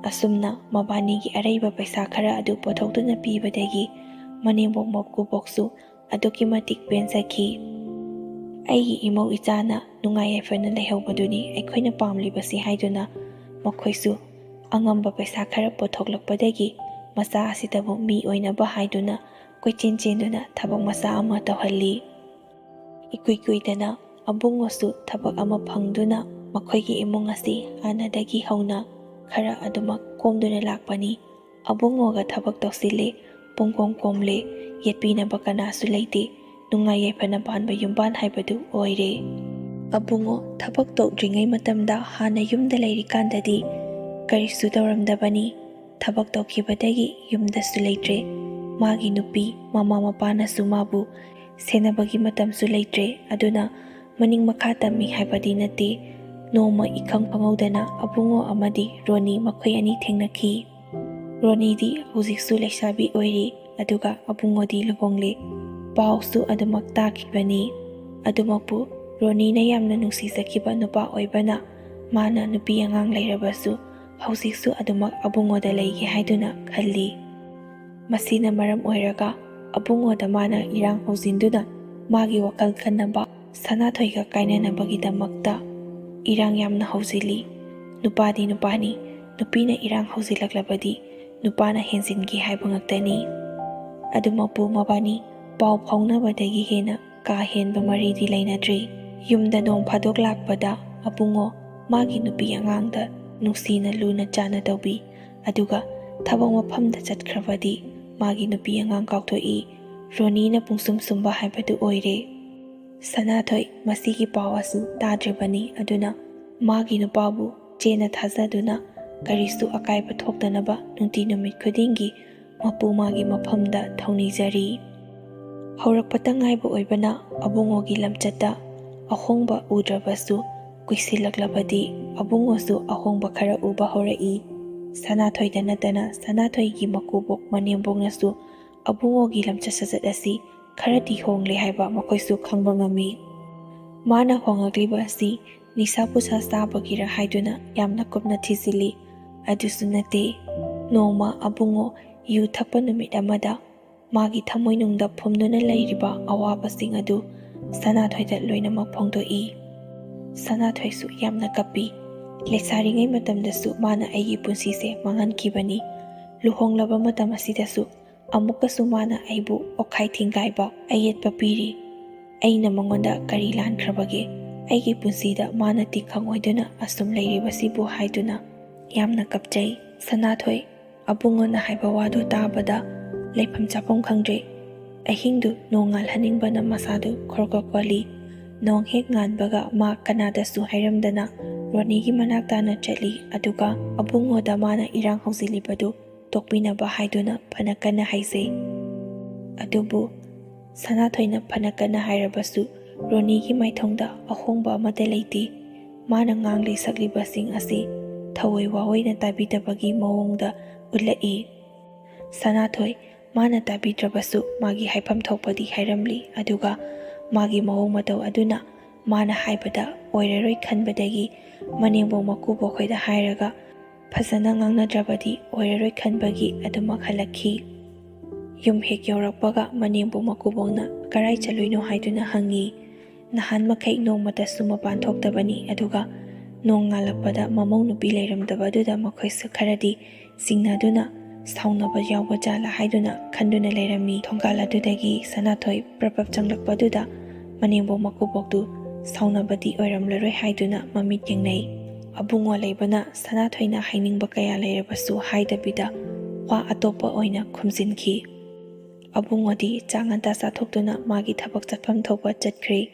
ꯑꯁꯨꯝꯅ ꯃꯕꯥꯅꯤꯒꯤ ꯑꯔꯩꯕ ꯄꯩꯁꯥ ꯈꯔ ꯑꯗꯨ ꯄꯨꯊꯣꯛꯇꯨꯅ ꯄꯤꯕꯗꯒꯤ ꯃꯅꯦꯝꯕꯣꯛ ꯃꯀꯨꯕꯣꯛꯁꯨ ꯑꯗꯨꯛꯀꯤ ꯃꯇꯤꯛ ꯄꯦꯟꯖꯈꯤ꯫ ꯑꯩꯒꯤ ꯏꯃꯧ ꯏꯆꯥꯅ ꯅꯨꯡꯉꯥꯏ ꯌꯥꯏꯐꯅ ꯂꯩꯍꯧꯕꯗꯨꯅꯤ ꯑꯩꯈꯣꯏꯅ ꯄꯥꯝꯂꯤꯕꯁꯤ ꯍꯥꯏꯗꯨꯅ ꯃꯈꯣꯏꯁꯨ ꯑꯉꯝꯕ ꯄꯩꯁꯥꯈꯔ ꯄꯨꯊꯣꯛꯂꯛꯄꯗꯒꯤ ꯃꯆꯥ ꯑꯁꯤꯗꯕꯨ ꯃꯤ ꯑꯣꯏꯅꯕ ꯍꯥꯏꯗꯨꯅ ꯀꯣꯏꯆꯦꯟ ꯆꯦꯟꯗꯨꯅ ꯊꯕꯛ ꯃꯆꯥ ꯑꯃ ꯇꯧꯍꯜꯂꯤ꯫ ꯏꯀꯨꯏ ꯀꯨꯏꯗꯅ ꯑꯕꯨꯡꯉꯣꯁꯨ ꯊꯕꯛ ꯑꯃ ꯐꯪꯗꯨꯅ ꯃꯈꯣꯏꯒꯤ ꯏꯃꯨꯡ ꯑꯁꯤ ꯍꯥꯟꯅꯗꯒꯤ ꯍꯧꯅ ꯈꯔ ꯑꯗꯨꯃꯛ ꯀꯣꯝꯗꯨꯅ ꯂꯥꯛꯄꯅꯤ꯫ ꯑꯕꯨꯡꯉꯣꯒ ꯊꯕꯛ ꯇꯧꯁꯤꯜꯂꯦ, ꯄꯨꯡꯀꯣꯝ ꯀꯣꯝꯂꯦ, ꯌꯦꯠꯄꯤꯅꯕ ꯀꯅꯥꯁꯨ ꯂꯩꯇꯦ, ꯅꯨꯡꯉꯥꯏ ꯌꯥꯏꯐꯅ ꯄꯥꯟꯕ ꯌꯨꯝꯕꯥꯟ ꯍꯥꯏꯕꯗꯨ ꯑꯣꯏꯔꯦ꯫ ꯑꯕꯨꯡꯉꯣ ꯊꯕꯛ ꯇꯧꯗ꯭ꯔꯤꯉꯩ ꯃꯇꯝꯗ ꯍꯥꯟꯅ ꯌꯨꯝꯗ ꯂꯩꯔꯤꯀꯥꯟꯗꯗꯤ ꯀꯔꯤꯁꯨ ꯇꯧꯔꯝꯗꯕꯅꯤ꯫ ꯊꯕꯛ ꯇꯧꯈꯤꯕꯗꯒꯤ ꯌꯨꯝꯗꯁꯨ ꯂꯩꯇ꯭ꯔꯦ꯫ ꯃꯥꯒꯤ ꯅꯨꯄꯤ ꯃꯃꯥ ꯃꯄꯥꯅꯁꯨ ꯃꯥꯕꯨ ꯁꯦꯟꯅꯕꯒꯤ ꯃꯇꯝꯁꯨ ꯂꯩꯇ꯭ꯔꯦ, ꯑꯗꯨꯅ maning makha tami haibadi nate. Noma ikhang pangawdana abungo amadi Roni makhoi ani thengnakhi. Roni di hujiksu laisabi oiri aduga abungo di luhongle. Pausu adumak takhibani. Adumakpu Roni na yamna nungsisakhiba nupa oibana mana nupi angang lairabasu hujiksu adumak abungo da leige haiduna khalli. Masina maram oiraga abungo da mana irang hojinduna magi wakhal khanaba sanathoiga kainanabagidamagta irang yamna hojili. Nupadi nupani nupina irang hojilaklabadi nupana henjingi haiba ngaktani. Adumakpu mabani pau phaunabadagi hena ka henba maridi lainadri. Yumda nong phadok lakpada abungo magi nupi angangda nungsina luna chana tawbi aduga thabang mafamda chatkrabadi magi nupi angang kauthoi Roni na pungsum sumba haibadu oire. Sanathoi masigi pawasu tadribani aduna magi nupabu chena thazaduna karisu akaiba thoktanaba nungti numit khudingi mapu magi mafamda thaunijari. Haurakpata ngaiba oibana abungogi lamchata ahongba udrabasu kuisilaklabadi abungosu ahongba khara uba horai. Sanathoida natana sanathoigi makubok manembongnasu abungogi lamchat sajat asi kharadi hongle haiba makoisu khangba ngami. Mana hongagliba asi nisa pusa sabagira haiduna yamna kupna thizili adusu nate. Noma abungo yu thakpa numit amada magi thamoinungda phumduna lairiba awabasing adu Sanathoida loinamak phongdoi. Sanathoisu yamna kapi. Lesaringai matamdasu mana aigi punsise mangankibani. Luhonglaba matam asidasu amukasu mana aibu okhai thingaiba ayetpa piri. Aina mangonda kari lankrabage aigi punsida mana tikhangoiduna asum lairibasibu haiduna yamna kapjai. Sanathoi abungona haiba wado tabada leifam chapom khangdre. Ahingdu nongal haningbana masadu khorkokwali. Nong hek nganbaga ma kanadasu hairamdana Ronigi manaktana chatli aduga abungoda mana irang hojilibadu tokpinaba haiduna phanakana haise. Adubu sanathoina phanakana hairabasu Ronigi maithongda ahongba amata leite. Mana ngangle saklibasing asi thawoi wawoina tabidabagi mawongda ulai. Sanathoi mana tabidrabasu magi haifam thokpadi hairamli aduga magi mawong matau aduna mana haibada oiraroi khanbadagi manengbong makubok khoida hairaga phajana ngangnadrabadi oiraroi khanbagi adumak halakhi. Yum hek yaurakpaga manengbong makubongna karai chaloino haiduna hangi. Nahan makhai nongmata sumapan thoktabani aduga nong ngalakpada mamong nupi leiramdabaduda makhoisu kharadi singnaduna saunaba yauba jala haiduna khanduna leirami. Thongkaladudagi sanathoi prapap changlakpaduda manengbong makuboktu saunabadi oiramlaroi haiduna mamit yengnai. Abungo leibana sanathoina hainingba kaya leirabasu haidabida wa atopa oina khumjinki. Abungodi changanta sathoktuna magi thabak chatpham thokpa chatkre.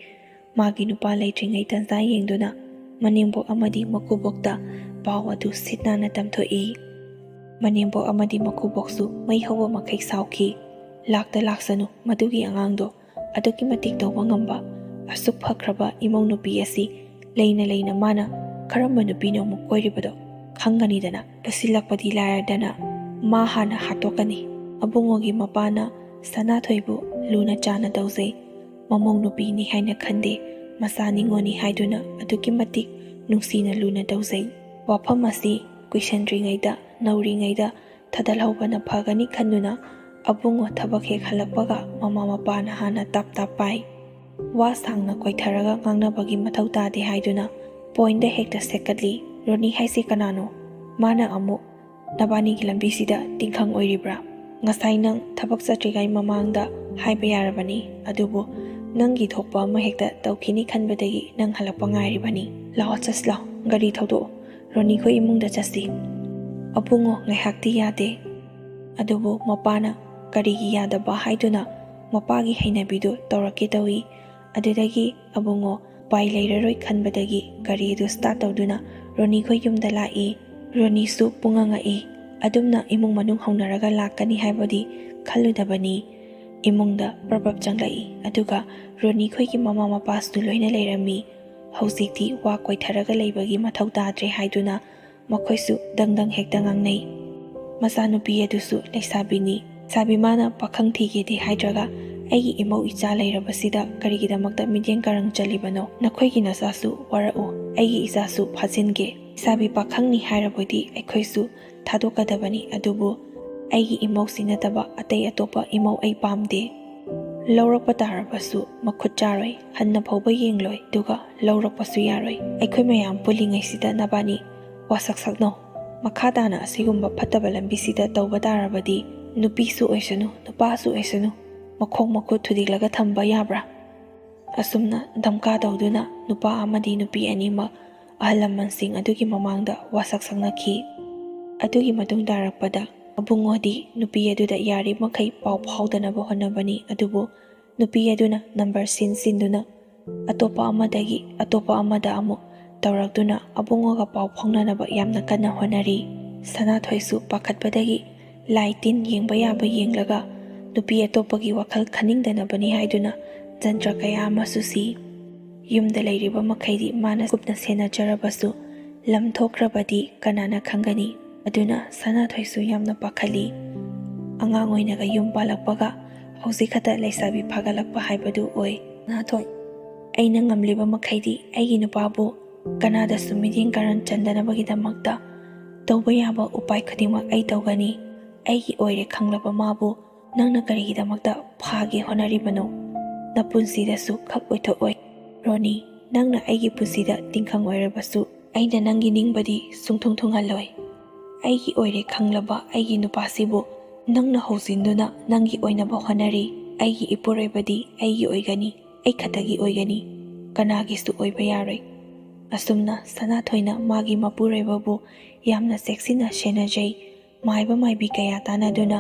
Magi nupa leitringai tanza yengduna manengbok amadi makubokta paw adu sitnana tamthoi. Manengbok amadi makuboksu mai hawa makhai sauki. Lakta laksanu madugi angangdo aduki matik tawba ngamba asuk phakraba imong nupi asi leina mana karamba nupino mu koiribado khanganidana pasilakpadi laradana ma hana hatokani. Abungogi mapana sanathoibu luna chana tawjai. Mamong nupi ni haina khande masa ningoni haiduna aduki matik nungsina luna tawjai. Wafam asi kuisandringaida nauringaida thadalhobana phagani khanduna abungo thabak hek halakpaga mama mapana hana tap pai. Wa sangna koitharaga ngangnabagi mathau tade haiduna poinda hekta sekatli. Roni haise kanano mana amu nabani gi lambisida tingkhang oiribra. Ngasai nang thabak chatrigai mamangda haiba yarabani adubu nangi thokpa ama hekta tawkhini khanbadagi nang halakpa ngairibani. Lao chaslao gari thodo Roni khoi imungda chasi. Abungo ngaihakti yade adubu mapana karigi yadaba haiduna mapagi hainabidu tawrake tawi. Adudagi abungo pai leiraroi khanbadagi gari du start tawduna Roni khoi yumda lai. Roni su pungangai adumna imung manung haunaraga lakani haibadi khaludabani. ꯏꯃꯨꯡꯗ ꯄ꯭ꯔꯕꯞ ꯆꯪꯂꯛꯏ ꯑꯗꯨꯒ ꯔꯣꯅꯤ ꯈꯣꯏꯒꯤ ꯃꯃꯥ ꯃꯄꯥꯁꯨ ꯂꯣꯏꯅ ꯂꯩꯔꯝꯃꯤ꯫ ꯍꯧꯖꯤꯛꯇꯤ ꯋꯥ ꯀꯣꯏꯊꯔꯒ ꯂꯩꯕꯒꯤ ꯃꯊꯧ ꯇꯥꯗ꯭ꯔꯦ ꯍꯥꯏꯗꯨꯅ ꯃꯈꯣꯏꯁꯨ ꯗꯪꯗꯪ ꯍꯦꯛꯇ ꯉꯥꯡꯅꯩ꯫ ꯃꯆꯥꯅꯨꯄꯤ ꯑꯗꯨꯁꯨ ꯂꯩꯁꯥꯕꯤꯅꯤ꯫ ꯂꯩꯁꯥꯕꯤ ꯃꯥꯅ ꯄꯥꯈꯪ ꯊꯤꯒꯦꯗꯤ ꯍꯥꯏꯗ꯭ꯔꯒ ꯑꯩꯒꯤ ꯏꯃꯧ ꯏꯆꯥ ꯂꯩꯔꯕꯁꯤꯗ ꯀꯔꯤꯒꯤꯗꯃꯛꯇ ꯃꯤꯠꯌꯦꯡ ꯀꯔꯪ ꯆꯠꯂꯤꯕꯅꯣ? ꯅꯈꯣꯏꯒꯤ ꯅꯆꯥꯁꯨ ꯋꯥꯔꯛꯎ, ꯑꯩꯒꯤ ꯏꯆꯥꯁꯨ ꯐꯥꯖꯤꯟꯒꯦ꯫ ꯂꯩꯁꯥꯕꯤ ꯄꯥꯈꯪꯅꯤ ꯍꯥꯏꯔꯕꯗꯤ ꯑꯩꯈꯣꯏꯁꯨ ꯊꯥꯗꯣꯛꯀꯗꯕꯅꯤ, ꯑꯗꯨꯕꯨ ꯑꯩꯒꯤ ꯏꯃꯧꯁꯤ ꯅꯠꯇꯕ ꯑꯇꯩ ꯑꯇꯣꯞꯄ ꯏꯃꯧ ꯑꯩ ꯄꯥꯝꯗꯦ꯫ ꯂꯧꯔꯛꯄ ꯇꯥꯔꯕꯁꯨ ꯃꯈꯨꯠ ꯆꯥꯔꯣꯏ, ꯍꯟꯅ ꯐꯥꯎꯕ ꯌꯦꯡꯂꯣꯏ, ꯑꯗꯨꯒ ꯂꯧꯔꯛꯄꯁꯨ ꯌꯥꯔꯣꯏ꯫ ꯑꯩꯈꯣꯏ ꯃꯌꯥꯝ ꯄꯨꯜꯂꯤꯉꯩꯁꯤꯗ ꯅꯕꯥꯅꯤ ꯋꯥꯁꯛ ꯁꯛꯅꯧ꯫ ꯃꯈꯥ ꯇꯥꯅ ꯑꯁꯤꯒꯨꯝꯕ ꯐꯠꯇꯕ ꯂꯝꯕꯤꯁꯤꯗ ꯇꯧꯕ ꯇꯥꯔꯕꯗꯤ ꯅꯨꯄꯤꯁꯨ ꯑꯣꯏꯁꯅꯨ ꯅꯨꯄꯥꯁꯨ ꯑꯣꯏꯁꯅꯨ ꯃꯈꯣꯡ ꯃꯈꯨꯠ ꯊꯨꯗꯦꯛꯂꯒ ꯊꯝꯕ ꯌꯥꯕ꯭ꯔꯥ? ꯑꯁꯨꯝꯅ ꯙꯝꯀꯥ ꯇꯧꯗꯨꯅ ꯅꯨꯄꯥ ꯑꯃꯗꯤ ꯅꯨꯄꯤ ꯑꯅꯤꯃꯛ ꯑꯍꯜ ꯂꯃꯟꯁꯤꯡ ꯑꯗꯨꯒꯤ ꯃꯃꯥꯡꯗ ꯋꯥꯁꯛ ꯁꯛꯅꯈꯤ꯫ ꯑꯗꯨꯒꯤ ꯃꯇꯨꯡ ꯇꯥꯔꯛꯄꯗ ꯑꯕꯨꯡꯉꯣꯗꯤ ꯅꯨꯄꯤ ꯑꯗꯨꯗ ꯌꯥꯔꯤꯕꯃꯈꯩ ꯄꯥꯎ ꯐꯥꯎꯗꯅꯕ ꯍꯣꯠꯅꯕꯅꯤ, ꯑꯗꯨꯕꯨ ꯅꯨꯄꯤ ꯑꯗꯨꯅ ꯅꯝꯕꯔ ꯁꯤꯟꯗꯨꯅ ꯑꯇꯣꯞꯄ ꯑꯃꯗꯒꯤ ꯑꯇꯣꯞꯄ ꯑꯃꯗ ꯑꯃꯨꯛ ꯇꯧꯔꯛꯇꯨꯅ ꯑꯕꯨꯡꯉꯣꯒ ꯄꯥꯎ ꯐꯥꯎꯅꯅꯕ ꯌꯥꯝꯅ ꯀꯟꯅ ꯍꯣꯠꯅꯔꯤ꯫ ꯁꯅꯥꯊꯣꯏꯁꯨ ꯄꯥꯈꯠꯄꯗꯒꯤ ꯂꯥꯏ ꯇꯤꯟ ꯌꯦꯡꯕ ꯌꯥꯕ ꯌꯦꯡꯂꯒ ꯅꯨꯄꯤ ꯑꯇꯣꯞꯄꯒꯤ ꯋꯥꯈꯜ ꯈꯟꯅꯤꯡꯗꯅꯕꯅꯤ ꯍꯥꯏꯗꯨꯅ ꯖꯟꯇ꯭ꯔ ꯀꯌꯥ ꯑꯃꯁꯨ ꯁꯤ꯫ ꯌꯨꯝꯗ ꯂꯩꯔꯤꯕ ꯃꯈꯩꯗꯤ ꯃꯥꯅ ꯀꯨꯞꯅ ꯁꯦꯟꯅꯖꯔꯕꯁꯨ ꯂꯝ ꯊꯣꯛꯈ꯭ꯔꯕꯗꯤ ꯀꯅꯥꯅ ꯈꯪꯒꯅꯤ? ꯑꯗꯨꯅ ꯁꯅꯥꯊꯣꯏꯁꯨ ꯌꯥꯝꯅ ꯄꯥꯈꯠꯂꯤ꯫ ꯑꯉꯥꯡ ꯑꯣꯏꯅꯒ ꯌꯨꯝ ꯄꯥꯜꯂꯛꯄꯒ ꯍꯧꯖꯤꯛ ꯈꯛꯇ ꯂꯩꯁꯥꯕꯤ ꯐꯥꯒꯠꯂꯛꯄ ꯍꯥꯏꯕꯗꯨ ꯑꯣꯏ꯫ ꯁꯅꯥꯊꯣꯏ, ꯑꯩꯅ ꯉꯝꯂꯤꯕ ꯃꯈꯩꯗꯤ ꯑꯩꯒꯤ ꯅꯨꯄꯥꯕꯨ ꯀꯅꯥꯗꯁꯨ ꯃꯤꯠꯌꯦꯡ ꯀꯔꯟ ꯆꯟꯗꯅꯕꯒꯤꯗꯃꯛꯇ ꯇꯧꯕ ꯌꯥꯕ ꯎꯄꯥꯏ ꯈꯨꯗꯤꯡꯃꯛ ꯑꯩ ꯇꯧꯒꯅꯤ꯫ ꯑꯩꯒꯤ ꯑꯣꯏꯔꯦ ꯈꯪꯂꯕ ꯃꯥꯕꯨ ꯅꯪꯅ ꯀꯔꯤꯒꯤꯗꯃꯛꯇ ꯐꯥꯒꯦ ꯍꯣꯠꯅꯔꯤꯕꯅꯣ? ꯅꯄꯨꯟꯁꯤꯗꯁꯨ ꯈꯛ ꯑꯣꯏꯊꯣꯛꯑꯣꯏ꯫ ꯔꯣꯅꯤ, ꯅꯪꯅ ꯑꯩꯒꯤ ꯄꯨꯟꯁꯤꯗ ꯇꯤꯡꯈꯪ ꯑꯣꯏꯔꯕꯁꯨ ꯑꯩꯅ ꯅꯪꯒꯤ ꯅꯤꯡꯕꯗꯤ ꯁꯨꯡꯊꯨꯡ ꯊꯨꯡꯍꯜꯂꯣꯏ꯫ ꯑꯩꯒꯤ ꯑꯣꯏꯔꯦ ꯈꯪꯂꯕ ꯑꯩꯒꯤ ꯅꯨꯄꯥꯁꯤꯕꯨ ꯅꯪꯅ ꯍꯧꯖꯤꯟꯗꯨꯅ ꯅꯪꯒꯤ ꯑꯣꯏꯅꯕ ꯍꯣꯠꯅꯔꯤ꯫ ꯑꯩꯒꯤ ꯏꯄꯨꯔꯣꯏꯕꯗꯤ ꯑꯩꯒꯤ ꯑꯣꯏꯒꯅꯤ, ꯑꯩ ꯈꯛꯇꯒꯤ ꯑꯣꯏꯒꯅꯤ, ꯀꯅꯥꯒꯤꯁꯨ ꯑꯣꯏꯕ ꯌꯥꯔꯣꯏ꯫ ꯑꯁꯨꯝꯅ ꯁꯅꯥꯊꯣꯏꯅ ꯃꯥꯒꯤ ꯃꯄꯨꯔꯣꯏꯕꯕꯨ ꯌꯥꯝꯅ ꯆꯦꯛꯁꯤꯟꯅ ꯁꯦꯟꯅꯖꯩ꯫ ꯃꯥꯏꯕ ꯃꯥꯏꯕꯤ ꯀꯌꯥ ꯇꯥꯟꯅꯗꯨꯅ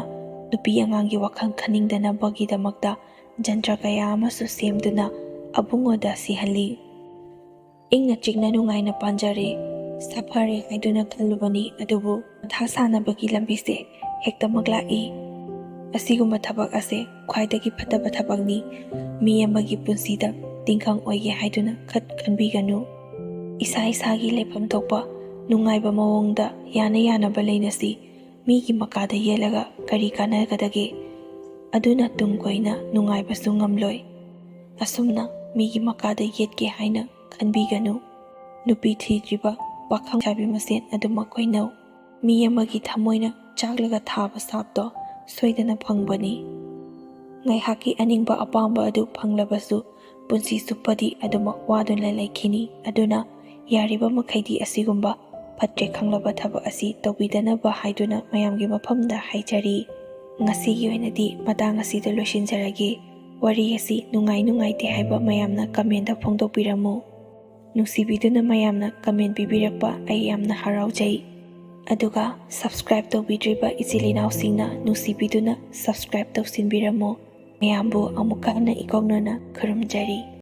ꯅꯨꯄꯤ ꯑꯉꯥꯡꯒꯤ ꯋꯥꯈꯜ ꯈꯟꯅꯤꯡꯗꯅꯕꯒꯤꯗꯃꯛꯇ ꯖꯟꯇ꯭ꯔ ꯀꯌꯥ ꯑꯃꯁꯨ ꯁꯦꯝꯗꯨꯅ ꯑꯕꯨꯡꯉꯣꯗ ꯁꯤꯍꯜꯂꯤ꯫ ꯏꯪꯅ ꯆꯤꯛꯅ ꯅꯨꯡꯉꯥꯏꯅ ꯄꯥꯟꯖꯔꯦ, ꯁꯥꯐꯔꯦ ꯍꯥꯏꯗꯨꯅ ꯈꯜꯂꯨꯕꯅꯤ, ꯑꯗꯨꯕꯨ ꯃꯊꯥ ꯁꯥꯅꯕꯒꯤ ꯂꯝꯕꯤꯁꯦ ꯍꯦꯛꯇꯃꯛ ꯂꯥꯛꯏ꯫ ꯑꯁꯤꯒꯨꯝꯕ ꯊꯕꯛ ꯑꯁꯦ ꯈ꯭ꯋꯥꯏꯗꯒꯤ ꯐꯠꯇꯕ ꯊꯕꯛꯅꯤ꯫ ꯃꯤ ꯑꯃꯒꯤ ꯄꯨꯟꯁꯤꯗ ꯇꯤꯡꯈꯪ ꯑꯣꯏꯒꯦ ꯍꯥꯏꯗꯨꯅ ꯈꯟꯕꯤꯒꯅꯨ꯫ ꯏꯁꯥ ꯏꯁꯥꯒꯤ ꯂꯩꯐꯝ ꯊꯣꯛꯄ ꯅꯨꯡꯉꯥꯏꯕ ꯃꯑꯣꯡꯗ ꯌꯥꯅ ꯌꯥꯅꯕ ꯂꯩꯅꯁꯤ꯫ ꯃꯤꯒꯤ ꯃꯀꯥꯗ ꯌꯦꯠꯂꯒ ꯀꯔꯤ ꯀꯥꯟꯅꯒꯗꯒꯦ? ꯑꯗꯨꯅ ꯇꯨꯡ ꯀꯣꯏꯅ ꯅꯨꯡꯉꯥꯏꯕꯁꯨ ꯉꯝꯂꯣꯏ꯫ ꯑꯁꯨꯝꯅ ꯃꯤꯒꯤ ꯃꯀꯥꯗ ꯌꯦꯠꯀꯦ ꯍꯥꯏꯅ ꯈꯟꯕꯤꯒꯅꯨ꯫ ꯅꯨꯄꯤ ꯊꯤꯗ꯭ꯔꯤꯕ ꯄꯥꯈꯪ ꯂꯩꯁꯥꯕꯤ ꯃꯁꯦꯟ ꯑꯗꯨꯃꯛ ꯀꯣꯏꯅꯧ꯫ ꯃꯤ ꯑꯃꯒꯤ ꯊꯃꯣꯏꯅ ꯆꯥꯛꯂꯒ ꯊꯥꯕ ꯁꯥꯞꯇꯣ ꯁꯣꯏꯗꯅ ꯐꯪꯕꯅꯤ꯫ ꯉꯥꯏꯍꯥꯛꯀꯤ ꯑꯅꯤꯡꯕ ꯑꯄꯥꯝꯕ ꯑꯗꯨ ꯐꯪꯂꯕꯁꯨ ꯄꯨꯟꯁꯤ ꯆꯨꯞꯄꯗꯤ ꯑꯗꯨꯃꯛ ꯋꯥꯗꯨꯅ ꯂꯩꯈꯤꯅꯤ꯫ ꯑꯗꯨꯅ ꯌꯥꯔꯤꯕ ꯃꯈꯩꯗꯤ ꯑꯁꯤꯒꯨꯝꯕ ꯐꯠꯇ꯭ꯔꯦ ꯈꯪꯂꯕ ꯊꯕꯛ ꯑꯁꯤ ꯇꯧꯕꯤꯗꯅꯕ ꯍꯥꯏꯗꯨꯅ ꯃꯌꯥꯝꯒꯤ ꯃꯐꯝꯗ ꯍꯥꯏꯖꯔꯤ꯫ ꯉꯁꯤꯒꯤ ꯑꯣꯏꯅꯗꯤ ꯃꯇꯥꯡ ꯑꯁꯤꯗ ꯂꯣꯏꯁꯤꯟꯖꯔꯒꯦ꯫ ꯋꯥꯔꯤ ꯑꯁꯤ ꯅꯨꯡꯉꯥꯏ ꯅꯨꯡꯉꯥꯏꯇꯦ ꯍꯥꯏꯕ ꯃꯌꯥꯝꯅ ꯀꯃꯦꯟꯇ ꯐꯣꯡꯗꯣꯛꯄꯤꯔꯝꯃꯨ꯫ ꯅꯨꯡꯁꯤꯕꯤꯗꯨꯅ ꯃꯌꯥꯝꯅ ꯀꯃꯦꯟ ꯄꯤꯕꯤꯔꯛꯄ ꯑꯩ ꯌꯥꯝꯅ ꯍꯔꯥꯎꯖꯩ꯫ ꯑꯗꯨꯒ ꯁꯕꯁꯀ꯭ꯔꯥꯏꯕ ꯇꯧꯕꯤꯗ꯭ꯔꯤꯕ ꯏꯆꯤꯜ ꯏꯅꯥꯎꯁꯤꯡꯅ ꯅꯨꯡꯁꯤꯕꯤꯗꯨꯅ ꯁꯕꯁꯀ꯭ꯔꯥꯏꯕ ꯇꯧꯁꯤꯟꯕꯤꯔꯝꯃꯨ꯫ ꯃꯌꯥꯝꯕꯨ ꯑꯃꯨꯛꯀ ꯍꯟꯅ ꯏꯀꯣꯛꯅꯅ ꯈꯨꯔꯨꯝꯖꯔꯤ꯫